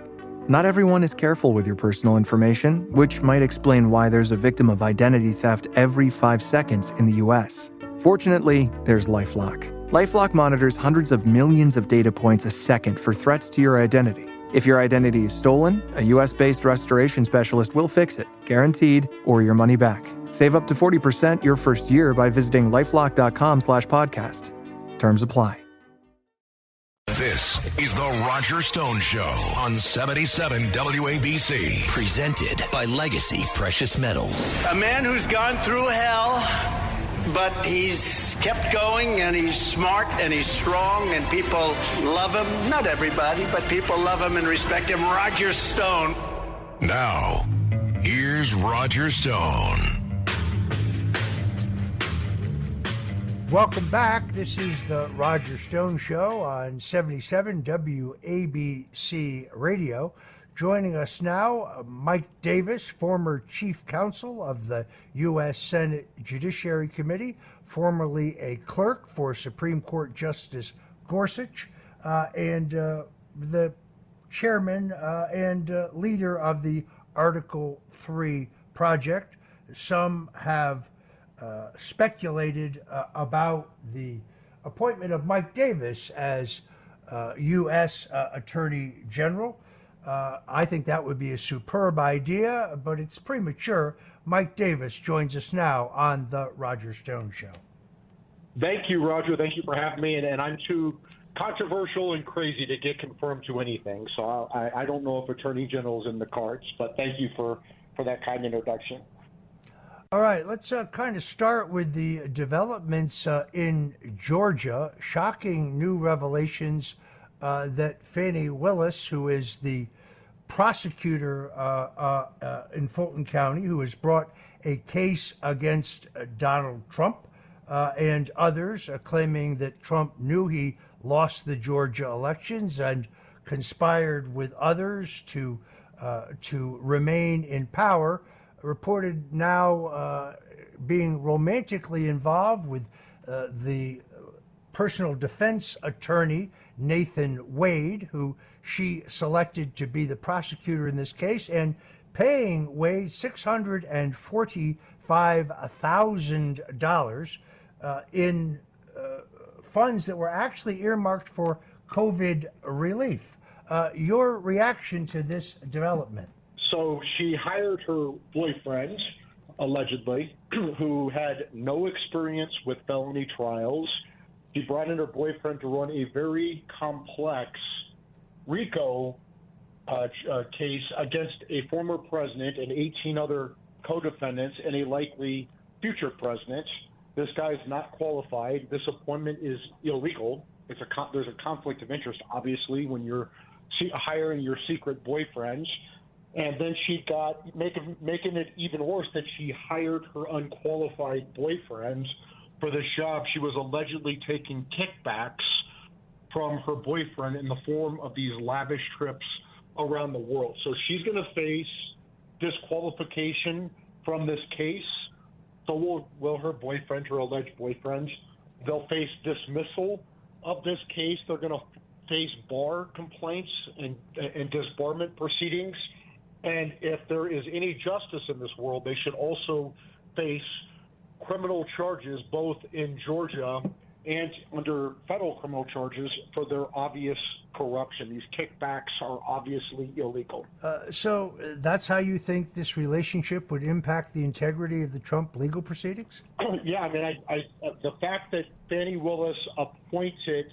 Not everyone is careful with your personal information, which might explain why there's a victim of identity theft every 5 seconds in the U.S. Fortunately, there's LifeLock. LifeLock monitors hundreds of millions of data points a second for threats to your identity. If your identity is stolen, a U.S.-based restoration specialist will fix it, guaranteed, or your money back. Save up to 40% your first year by visiting LifeLock.com/podcast. Terms apply. This is the Roger Stone Show on 77 WABC. Presented by Legacy Precious Metals. A man who's gone through hell, but he's kept going, and he's smart, and he's strong, and people love him. Not everybody, but people love him and respect him. Roger Stone. Now, here's Roger Stone. Welcome back. This is the Roger Stone Show on 77 WABC Radio. Joining us now, Mike Davis, former chief counsel of the U.S. Senate Judiciary Committee, formerly a clerk for Supreme Court Justice Gorsuch, and the chairman and leader of the Article 3 project. Some have speculated about the appointment of Mike Davis as U.S. Attorney General. I think that would be a superb idea, but it's premature. Mike Davis joins us now on the Roger Stone Show. Thank you, Roger. Thank you for having me. And I'm too controversial and crazy to get confirmed to anything. So I don't know if Attorney General is in the cards, but thank you for that kind introduction. All right, let's kind of start with the developments in Georgia. Shocking new revelations that Fani Willis, who is the prosecutor in Fulton County, who has brought a case against Donald Trump and others, claiming that Trump knew he lost the Georgia elections and conspired with others to remain in power, reported now being romantically involved with the personal defense attorney, Nathan Wade, who she selected to be the prosecutor in this case, and paying Wade $645,000 in funds that were actually earmarked for COVID relief. Your reaction to this development? So she hired her boyfriend, allegedly, who had no experience with felony trials. She brought in her boyfriend to run a very complex RICO case against a former president and 18 other co-defendants and a likely future president. This guy's not qualified. This appointment is illegal. There's a conflict of interest, obviously, when you're hiring your secret boyfriends. And then she got, making it even worse, that she hired her unqualified boyfriend for this job. She was allegedly taking kickbacks from her boyfriend in the form of these lavish trips around the world. So she's going to face disqualification from this case. So will her boyfriend, her alleged boyfriend, they'll face dismissal of this case. They're going to face bar complaints and disbarment proceedings. And if there is any justice in this world, they should also face criminal charges, both in Georgia and under federal criminal charges, for their obvious corruption. These kickbacks are obviously illegal. So that's how you think this relationship would impact the integrity of the Trump legal proceedings? Yeah, I mean, the fact that Fani Willis appointed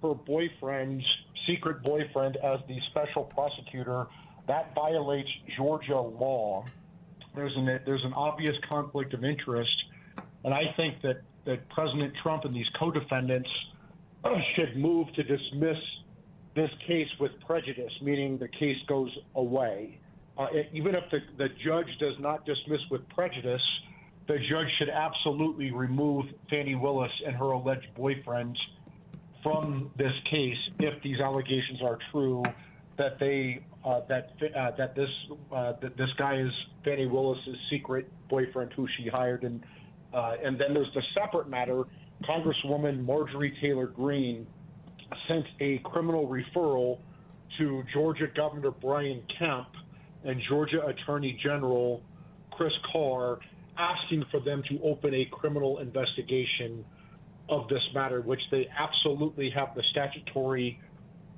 her boyfriend, secret boyfriend, as the special prosecutor, that violates Georgia law. There's an obvious conflict of interest, and I think that President Trump and these co-defendants should move to dismiss this case with prejudice, meaning the case goes away. Even if the judge does not dismiss with prejudice, the judge should absolutely remove Fani Willis and her alleged boyfriend from this case, if these allegations are true, that this guy is Fani Willis's secret boyfriend who she hired, and then there's the separate matter. Congresswoman Marjorie Taylor Greene sent a criminal referral to Georgia Governor Brian Kemp and Georgia Attorney General Chris Carr, asking for them to open a criminal investigation of this matter, which they absolutely have the statutory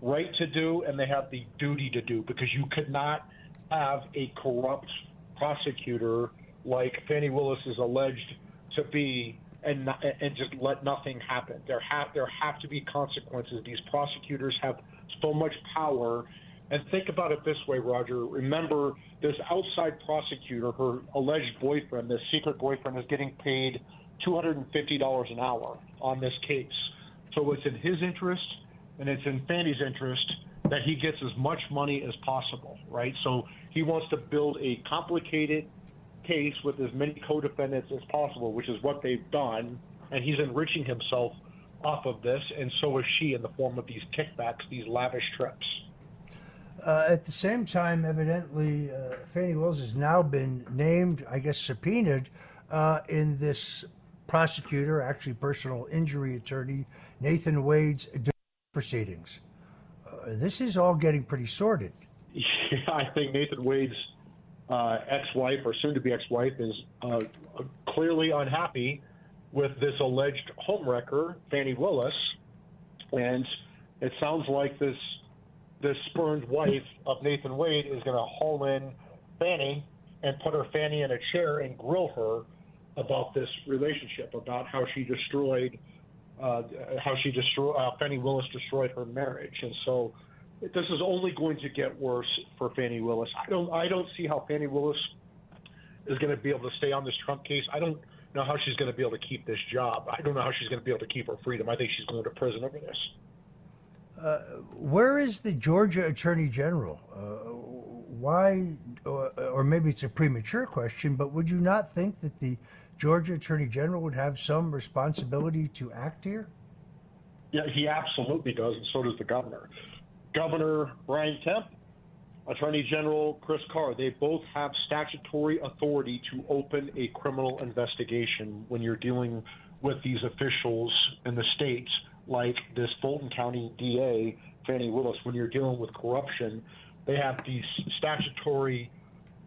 right to do and they have the duty to do, because you could not have a corrupt prosecutor like Fani Willis is alleged to be and just let nothing happen. There have to be consequences. These prosecutors have so much power. And think about it this way, Roger. Remember, this outside prosecutor, her alleged boyfriend, this secret boyfriend, is getting paid $250 an hour on this case. So it's in his interest and it's in Fani's interest that he gets as much money as possible, right? So he wants to build a complicated case with as many co-defendants as possible, which is what they've done, and he's enriching himself off of this, and so is she, in the form of these kickbacks, these lavish trips. At the same time, evidently, Fani Willis has now been named, I guess subpoenaed, in this prosecutor, actually personal injury attorney, Nathan Wade's proceedings. This is all getting pretty sordid. Yeah, I think Nathan Wade's ex-wife, or soon-to-be ex-wife, is clearly unhappy with this alleged homewrecker, Fani Willis, and it sounds like this spurned wife of Nathan Wade is going to haul in Fani and put her Fani in a chair and grill her about this relationship, about how Fani Willis destroyed her marriage. And so this is only going to get worse for Fani Willis. I don't see how Fani Willis is going to be able to stay on this Trump case. I don't know how she's going to be able to keep this job. I don't know how she's going to be able to keep her freedom. I think she's going to prison over this. Where is the Georgia Attorney General? Why, or maybe it's a premature question, but would you not think that the Georgia Attorney General would have some responsibility to act here? Yeah, he absolutely does, and so does the governor. Governor Brian Kemp, Attorney General Chris Carr, they both have statutory authority to open a criminal investigation when you're dealing with these officials in the states, like this Fulton County DA, Fani Willis. When you're dealing with corruption, they have the statutory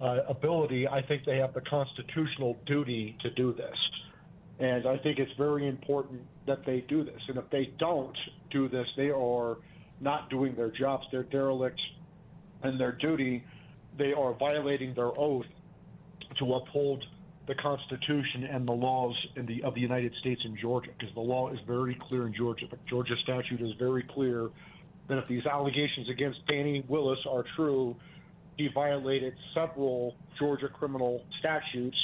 ability. I think they have the constitutional duty to do this. And I think it's very important that they do this. And if they don't do this, they are not doing their jobs. They're derelict in their duty. They are violating their oath to uphold the Constitution and the laws of the United States in Georgia, because the law is very clear in Georgia. The Georgia statute is very clear that if these allegations against Fani Willis are true, he violated several Georgia criminal statutes,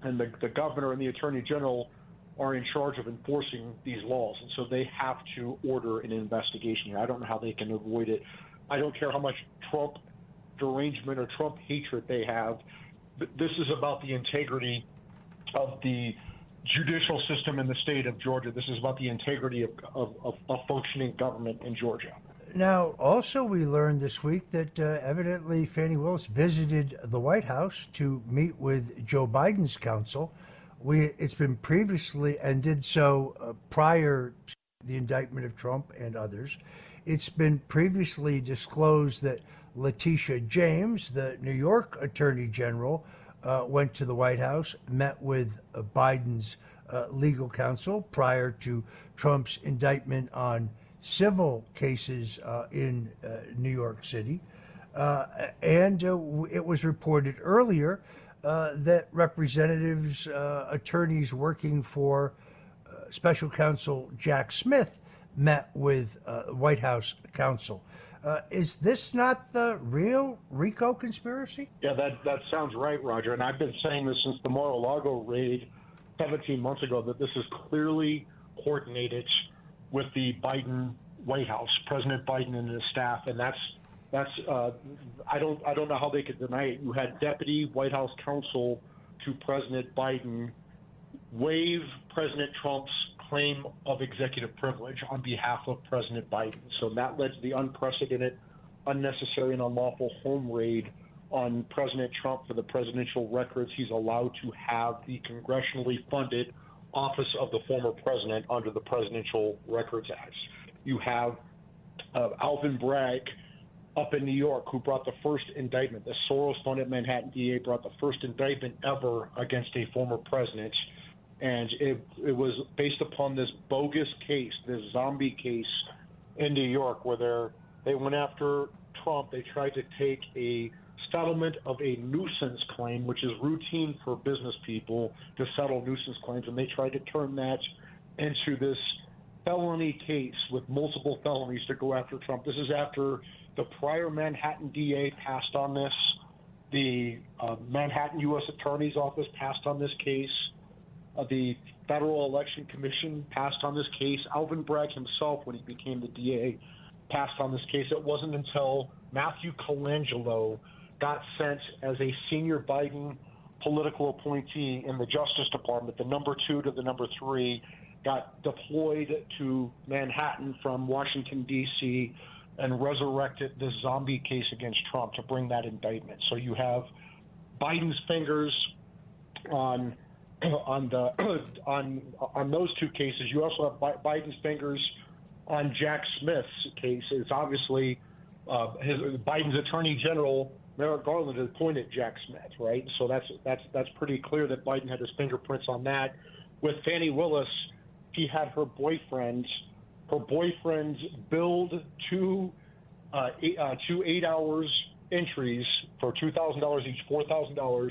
and the governor and the attorney general are in charge of enforcing these laws. And so they have to order an investigation here. I don't know how they can avoid it. I don't care how much Trump derangement or Trump hatred they have. This is about the integrity of the judicial system in the state of Georgia. This is about the integrity of functioning government in Georgia. Now, also we learned this week that evidently Fani Willis visited the White House to meet with Joe Biden's counsel. It's been previously, and did so prior to the indictment of Trump and others, it's been previously disclosed that Letitia James, the New York Attorney General, went to the White House, met with Biden's legal counsel prior to Trump's indictment on civil cases in New York City. And it was reported earlier that representatives, attorneys working for Special Counsel Jack Smith met with White House counsel. Is this not the real RICO conspiracy? Yeah, that sounds right, Roger. And I've been saying this since the Mar-a-Lago raid 17 months ago, that this is clearly coordinated with the Biden White House, President Biden and his staff. And that's I don't know how they could deny it. You had Deputy White House counsel to President Biden waive President Trump's claim of executive privilege on behalf of President Biden. So that led to the unprecedented, unnecessary, and unlawful home raid on President Trump for the presidential records he's allowed to have, the congressionally funded office of the former president under the Presidential Records Act. You have Alvin Bragg up in New York, who brought the first indictment. The Soros-funded Manhattan DA brought the first indictment ever against a former president. And it was based upon this bogus case, this zombie case in New York, where they went after Trump. They tried to take a settlement of a nuisance claim, which is routine for business people to settle nuisance claims, and they tried to turn that into this felony case with multiple felonies to go after Trump. This is after the prior Manhattan DA passed on this. The Manhattan U.S. Attorney's Office passed on this case. The Federal Election Commission passed on this case. Alvin Bragg himself, when he became the DA, passed on this case. It wasn't until Matthew Colangelo got sent as a senior Biden political appointee in the Justice Department, the number 2 to the number 3, got deployed to Manhattan from Washington, D.C., and resurrected this zombie case against Trump to bring that indictment. So you have Biden's fingers on those two cases. You also have Biden's fingers on Jack Smith's case. It's obviously Biden's Attorney General Merrick Garland had appointed Jack Smith, right? So that's pretty clear that Biden had his fingerprints on that. With Fani Willis, she had her boyfriends billed two 8 hours entries for $2,000 each, $4,000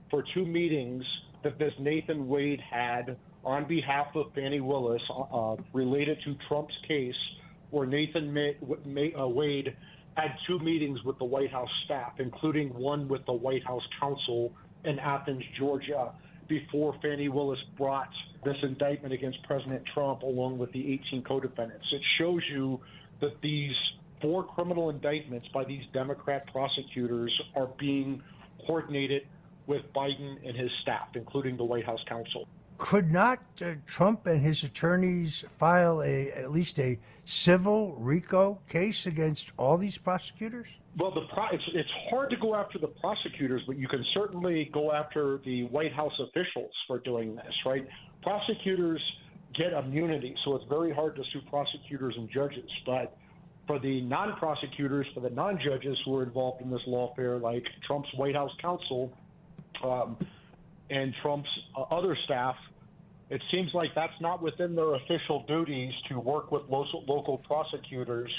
for 2 meetings that this Nathan Wade had on behalf of Fani Willis related to Trump's case, where Nathan Wade had 2 meetings with the White House staff, including one with the White House counsel in Athens, Georgia, before Fani Willis brought this indictment against President Trump along with the 18 co-defendants. It shows you that these 4 criminal indictments by these Democrat prosecutors are being coordinated with Biden and his staff, including the White House counsel. Could not Trump and his attorneys file at least a civil RICO case against all these prosecutors? Well, it's hard to go after the prosecutors, but you can certainly go after the White House officials for doing this, right? Prosecutors get immunity, so it's very hard to sue prosecutors and judges. But for the non-prosecutors, for the non-judges who are involved in this lawfare, like Trump's White House counsel and Trump's other staff, it seems like that's not within their official duties to work with local prosecutors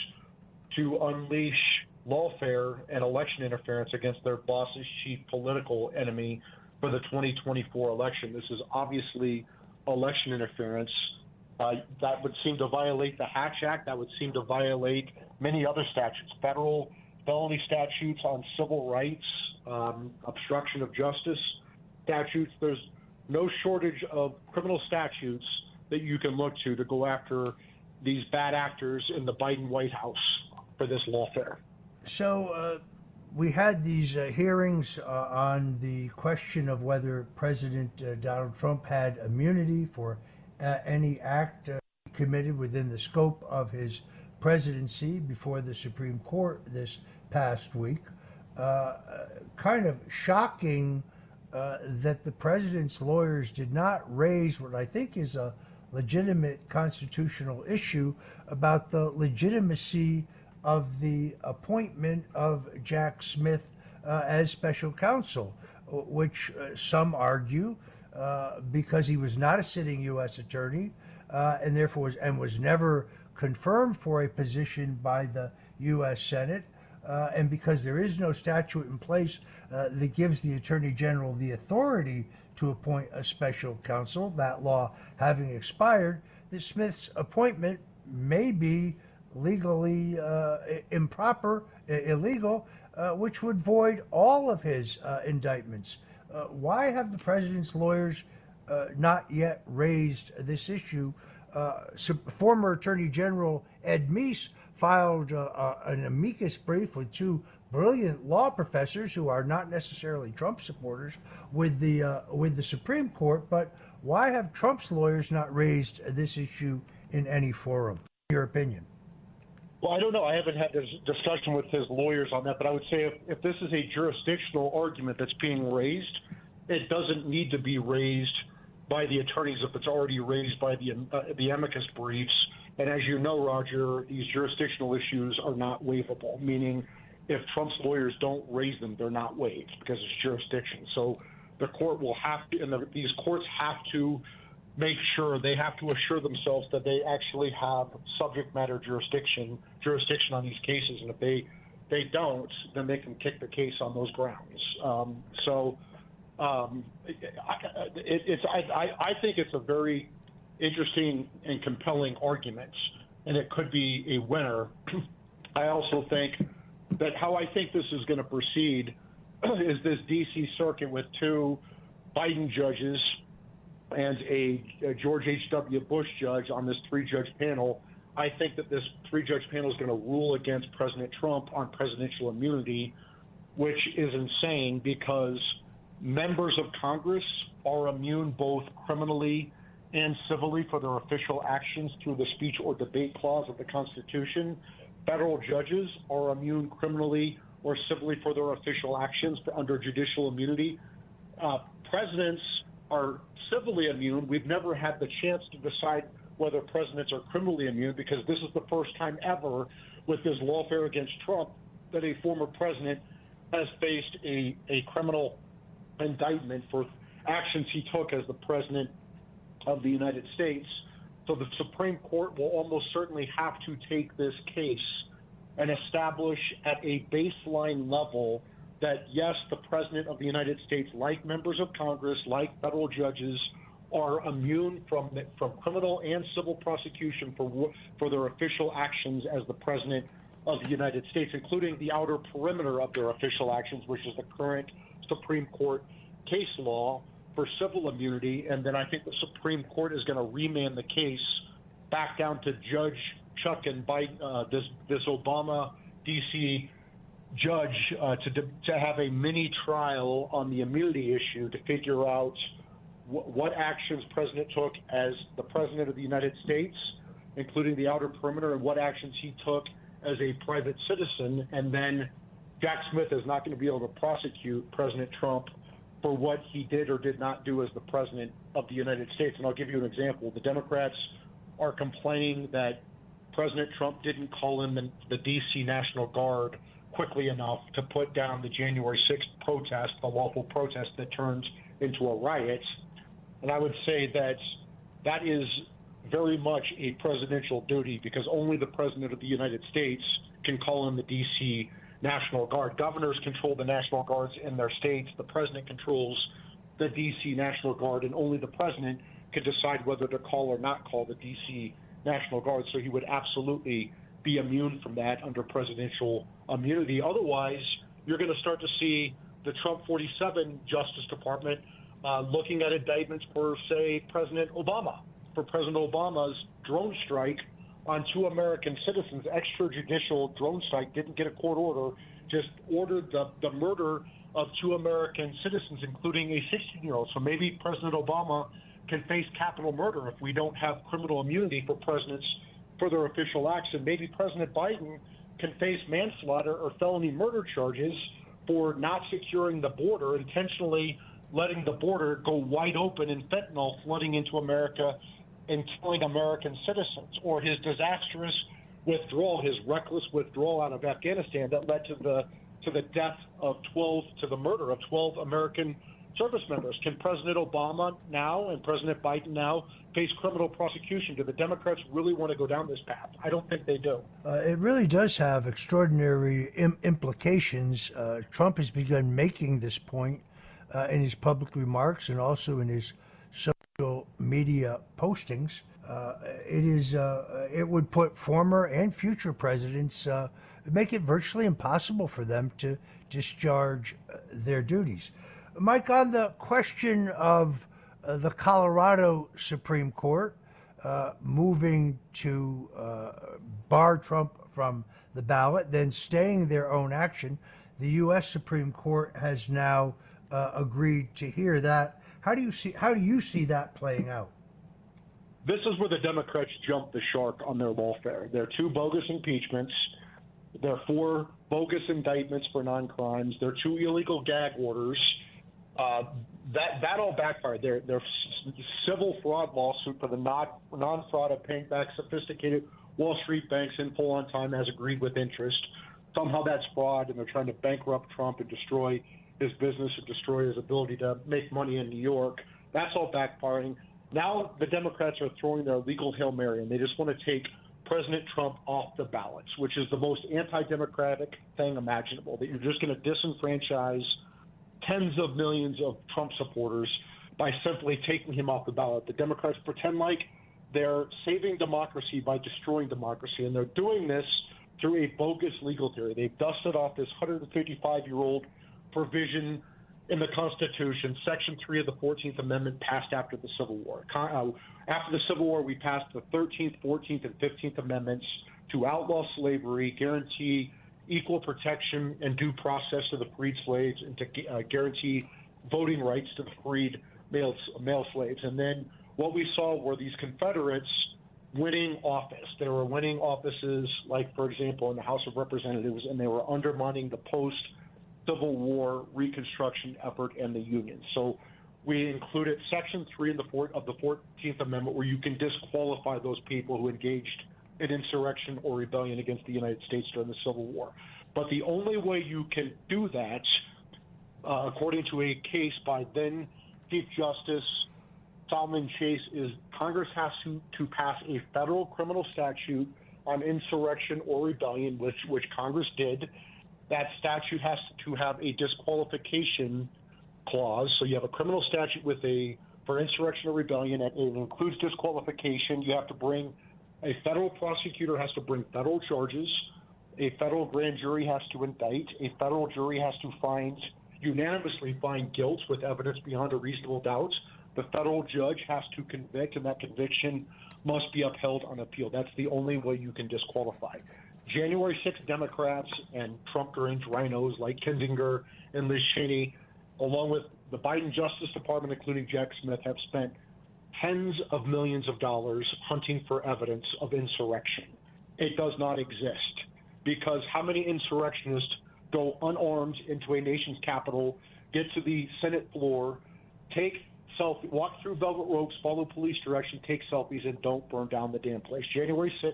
to unleash lawfare and election interference against their boss's chief political enemy for the 2024 election. This is obviously election interference. That would seem to violate the Hatch Act. That would seem to violate many other statutes, federal felony statutes on civil rights, obstruction of justice statutes. There's no shortage of criminal statutes that you can look to go after these bad actors in the Biden White House for this lawfare. So we had these hearings on the question of whether President Donald Trump had immunity for any act committed within the scope of his presidency before the Supreme Court this past week. Kind of shocking that the president's lawyers did not raise what I think is a legitimate constitutional issue about the legitimacy of the appointment of Jack Smith as special counsel, which some argue because he was not a sitting U.S. attorney and therefore was never confirmed for a position by the U.S. Senate, and because there is no statute in place that gives the Attorney General the authority to appoint a special counsel, that law having expired, that Smith's appointment may be legally improper, illegal, which would void all of his indictments. Why have the president's lawyers not yet raised this issue? Former Attorney General Ed Meese filed an amicus brief with 2 brilliant law professors who are not necessarily Trump supporters with the Supreme Court. But Why have Trump's lawyers not raised this issue in any forum? In your opinion? Well, I don't know. I haven't had this discussion with his lawyers on that, but I would say if this is a jurisdictional argument that's being raised, it doesn't need to be raised by the attorneys if it's already raised by the amicus briefs. And as you know, Roger, these jurisdictional issues are not waivable, meaning if Trump's lawyers don't raise them, they're not waived because it's jurisdiction. So the court will have to, and these courts have to make sure, they have to assure themselves that they actually have subject matter jurisdiction on these cases. And if they don't, then they can kick the case on those grounds. I think it's a very interesting and compelling argument, and it could be a winner. I also think that how I think this is going to proceed is this D.C. circuit with 2 Biden judges and a George H.W. Bush judge on this 3-judge panel. I think that this 3-judge panel is going to rule against President Trump on presidential immunity, which is insane because members of Congress are immune both criminally and civilly for their official actions through the speech or debate clause of the Constitution. Federal judges are immune criminally or civilly for their official actions under judicial immunity. Presidents are civilly immune. We've never had the chance to decide whether presidents are criminally immune because this is the first time ever with this lawfare against Trump that a former president has faced a criminal indictment for actions he took as the president of the United States. So the Supreme Court will almost certainly have to take this case and establish at a baseline level that, yes, the President of the United States, like members of Congress, like federal judges, are immune from criminal and civil prosecution for their official actions as the President of the United States, including the outer perimeter of their official actions, which is the current Supreme Court case law for civil immunity. And then I think the Supreme Court is going to remand the case back down to Judge Chuck and Biden, this Obama D.C. judge to have a mini trial on the immunity issue to figure out what actions President took as the President of the United States, including the outer perimeter, and what actions he took as a private citizen. And then Jack Smith is not going to be able to prosecute President Trump for what he did or did not do as the President of the United States. And I'll give you an example. The Democrats are complaining that President Trump didn't call in the D.C. National Guard quickly enough to put down the January 6th protest, the lawful protest that turned into a riot. And I would say that that is very much a presidential duty because only the President of the United States can call in the D.C. National Guard. Governors control the National Guards in their states. The President controls the D.C. National Guard, and only the President can decide whether to call or not call the D.C. National Guard. So he would absolutely be immune from that under presidential immunity. Otherwise, you're going to start to see the Trump 47 Justice Department looking at indictments for, say, President Obama, for President Obama's drone strike on 2 American citizens. Extrajudicial drone strike, didn't get a court order, just ordered the murder of 2 American citizens, including a 16-year-old. So maybe President Obama can face capital murder if we don't have criminal immunity for presidents for their official acts. And maybe President Biden can face manslaughter or felony murder charges for not securing the border, intentionally letting the border go wide open and fentanyl flooding into America and killing American citizens, or his disastrous withdrawal, his reckless withdrawal out of Afghanistan that led to the death of 12, to the murder of 12 American service members. Can President Obama now and President Biden now face criminal prosecution? Do the Democrats really want to go down this path? I don't think they do. It really does have extraordinary implications. Trump has begun making this point in his public remarks and also in his social media postings. It would put former and future presidents, make it virtually impossible for them to discharge their duties. Mike, on the question of the Colorado Supreme Court moving to bar Trump from the ballot, then staying their own action, the U.S. Supreme Court has now agreed to hear that. How do you see that playing out? This is where the Democrats jumped the shark on their lawfare. There are 2 bogus impeachments. There are 4 bogus indictments for non-crimes. There are 2 illegal gag orders. That all backfired. Their civil fraud lawsuit for the non-fraud of paying back sophisticated Wall Street banks in full on time as agreed with interest. Somehow that's fraud, and they're trying to bankrupt Trump and destroy his business and destroy his ability to make money in New York. That's all backfiring. Now the Democrats are throwing their legal Hail Mary, and they just want to take President Trump off the ballots, which is the most anti-democratic thing imaginable, that you're just going to disenfranchise tens of millions of Trump supporters by simply taking him off the ballot. The Democrats pretend like they're saving democracy by destroying democracy, and they're doing this through a bogus legal theory. They've dusted off this 155-year-old provision in the Constitution, Section 3 of the 14th Amendment, passed after the Civil War. After the Civil War, we passed the 13th, 14th, and 15th Amendments to outlaw slavery, guarantee equal protection and due process to the freed slaves, and to guarantee voting rights to the freed male slaves. And then what we saw were these Confederates winning office. They were winning offices, like, for example, in the House of Representatives, and they were undermining the post-Civil War Reconstruction effort and the Union. So we included Section 3 of the 14th Amendment, where you can disqualify those people who engaged in insurrection or rebellion against the United States during the Civil War. But the only way you can do that, according to a case by then Chief Justice Solomon Chase, is Congress has to pass a federal criminal statute on insurrection or rebellion, which Congress did. That statute has to have a disqualification clause. So you have a criminal statute for insurrection or rebellion, and it includes disqualification. You have to bring a federal prosecutor has to bring federal charges. A federal grand jury has to indict. A federal jury has to unanimously find guilt with evidence beyond a reasonable doubt. The federal judge has to convict, and that conviction must be upheld on appeal. That's the only way you can disqualify. January 6th Democrats and Trump-orange rhinos like Kinzinger and Liz Cheney, along with the Biden Justice Department, including Jack Smith, have spent tens of millions of dollars hunting for evidence of insurrection. It does not exist, because how many insurrectionists go unarmed into a nation's capital, get to the Senate floor, walk through velvet ropes, follow police direction, take selfies, and don't burn down the damn place? January 6th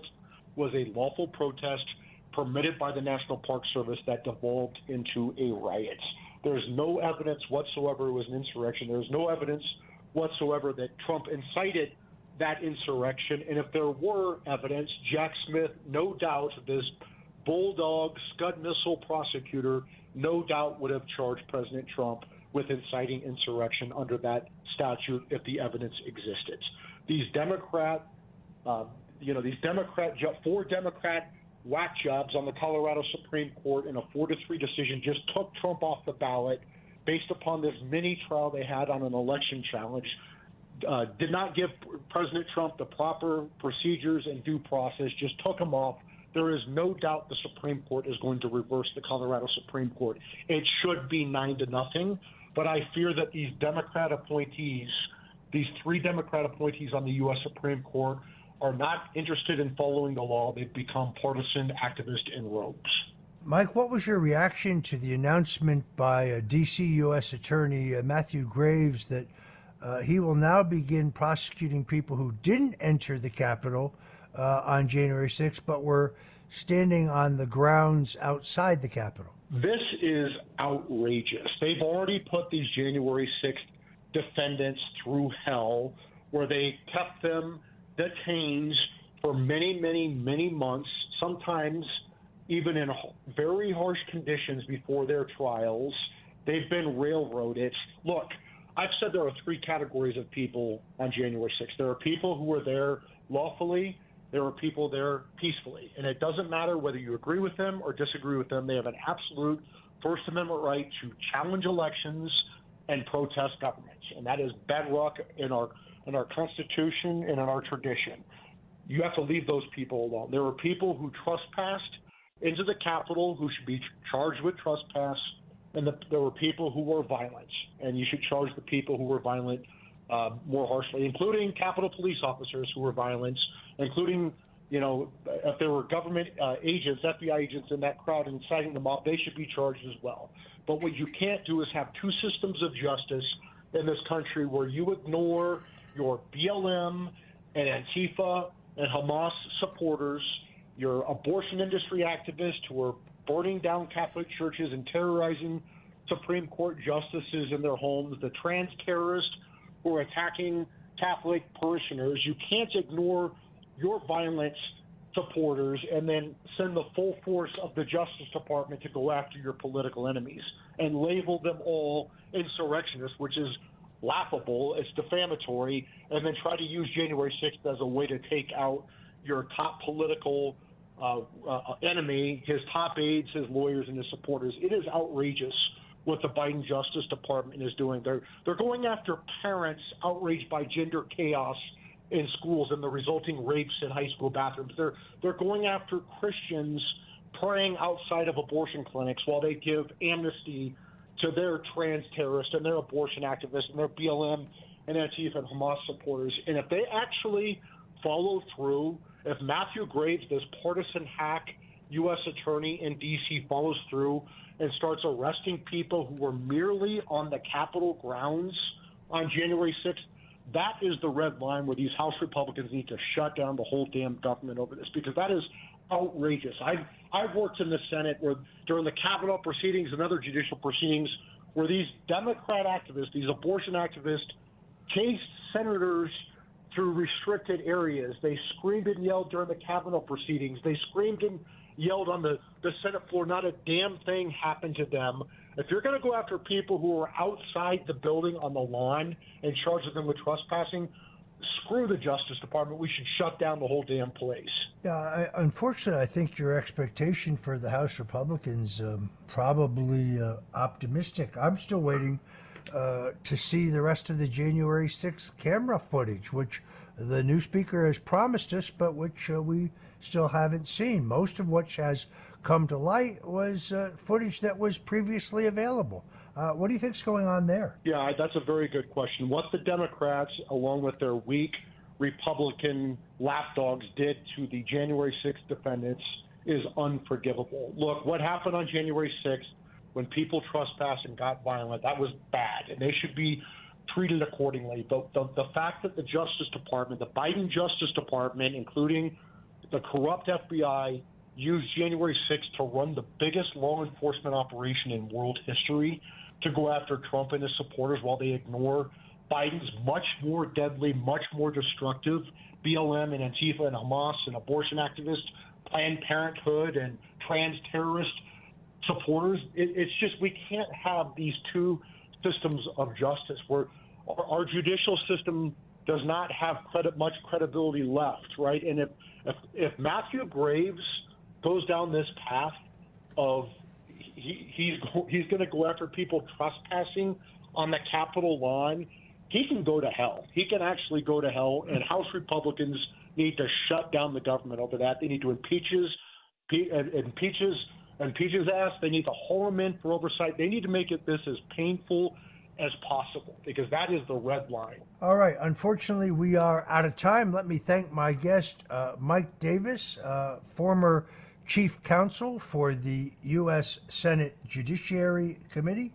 was a lawful protest permitted by the National Park Service that devolved into a riot. There's no evidence whatsoever it was an insurrection. There's no evidence whatsoever that Trump incited that insurrection. And if there were evidence, Jack Smith, no doubt, this bulldog Scud missile prosecutor, no doubt would have charged President Trump with inciting insurrection under that statute if the evidence existed. These four Democrat whack jobs on the Colorado Supreme Court in a 4-3 decision just took Trump off the ballot based upon this mini trial they had on an election challenge, did not give President Trump the proper procedures and due process, just took him off. There is no doubt the Supreme Court is going to reverse the Colorado Supreme Court. It should be 9-0, but I fear that these Democrat appointees, these 3 Democrat appointees on the U.S. Supreme Court, are not interested in following the law. They've become partisan activists in robes. Mike, what was your reaction to the announcement by D.C. U.S. Attorney Matthew Graves that he will now begin prosecuting people who didn't enter the Capitol on January 6th, but were standing on the grounds outside the Capitol? This is outrageous. They've already put these January 6th defendants through hell, where they kept them detained for many, many, many months, sometimes even in very harsh conditions before their trials. They've been railroaded. Look, I've said there are 3 categories of people on January 6th. There are people who were there lawfully. There are people there peacefully. And it doesn't matter whether you agree with them or disagree with them. They have an absolute First Amendment right to challenge elections and protest governments. And that is bedrock in our Constitution and in our tradition. You have to leave those people alone. There are people who trespassed into the Capitol who should be charged with trespass and there were people who were violent, and you should charge the people who were violent more harshly, including Capitol Police officers who were violent, including, if there were government agents, FBI agents in that crowd inciting the mob, they should be charged as well. But what you can't do is have two systems of justice in this country where you ignore your BLM and Antifa and Hamas supporters, your abortion industry activists who are burning down Catholic churches and terrorizing Supreme Court justices in their homes, the trans terrorists who are attacking Catholic parishioners. You can't ignore your violent supporters and then send the full force of the Justice Department to go after your political enemies and label them all insurrectionists, which is laughable, it's defamatory, and then try to use January 6th as a way to take out your top political enemy, his top aides, his lawyers, and his supporters. It is outrageous what the Biden Justice Department is doing. They're going after parents outraged by gender chaos in schools and the resulting rapes in high school bathrooms. They're going after Christians praying outside of abortion clinics while they give amnesty to their trans terrorists and their abortion activists and their BLM and Antifa and Hamas supporters. And if they actually follow through, if Matthew Graves, this partisan hack U.S. attorney in D.C., follows through and starts arresting people who were merely on the Capitol grounds on January 6th, that is the red line where these House Republicans need to shut down the whole damn government over this, because that is outrageous. I've worked in the Senate where during the Capitol proceedings and other judicial proceedings where these Democrat activists, these abortion activists, chased senators through restricted areas. They screamed and yelled during the Capitol proceedings. They screamed and yelled on the Senate floor. Not a damn thing happened to them. If you're going to go after people who are outside the building on the lawn and charge them with trespassing, screw the Justice Department. We should shut down the whole damn place. Yeah, unfortunately, I think your expectation for the House Republicans probably optimistic. I'm still waiting to see the rest of the January 6th camera footage, which the new speaker has promised us, but which we still haven't seen. Most of which has come to light was footage that was previously available. What do you think's going on there? Yeah, that's a very good question. What the Democrats, along with their weak Republican lapdogs, did to the January 6th defendants is unforgivable. Look, what happened on January 6th when people trespassed and got violent, that was bad, and they should be treated accordingly. The fact that the Justice Department, the Biden Justice Department, including the corrupt FBI, used January 6th to run the biggest law enforcement operation in world history to go after Trump and his supporters while they ignore Biden's much more deadly, much more destructive BLM and Antifa and Hamas and abortion activists, Planned Parenthood and trans terrorist supporters. It's just, we can't have these two systems of justice where our judicial system does not have much credibility left, right? And if Matthew Graves goes down this path of he's going to go after people trespassing on the Capitol lawn, he can go to hell. He can actually go to hell, and House Republicans need to shut down the government over that. They need to impeach his ass. They need to haul him in for oversight. They need to make this as painful as possible, because that is the red line. All right. Unfortunately, we are out of time. Let me thank my guest, Mike Davis, former Chief Counsel for the U.S. Senate Judiciary Committee,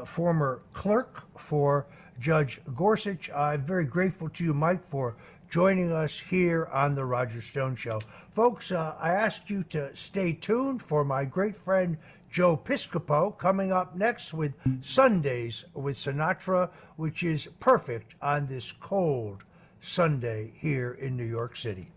former clerk for Judge Gorsuch. I'm very grateful to you, Mike, for joining us here on The Roger Stone Show. Folks, I ask you to stay tuned for my great friend Joe Piscopo coming up next with Sundays with Sinatra, which is perfect on this cold Sunday here in New York City.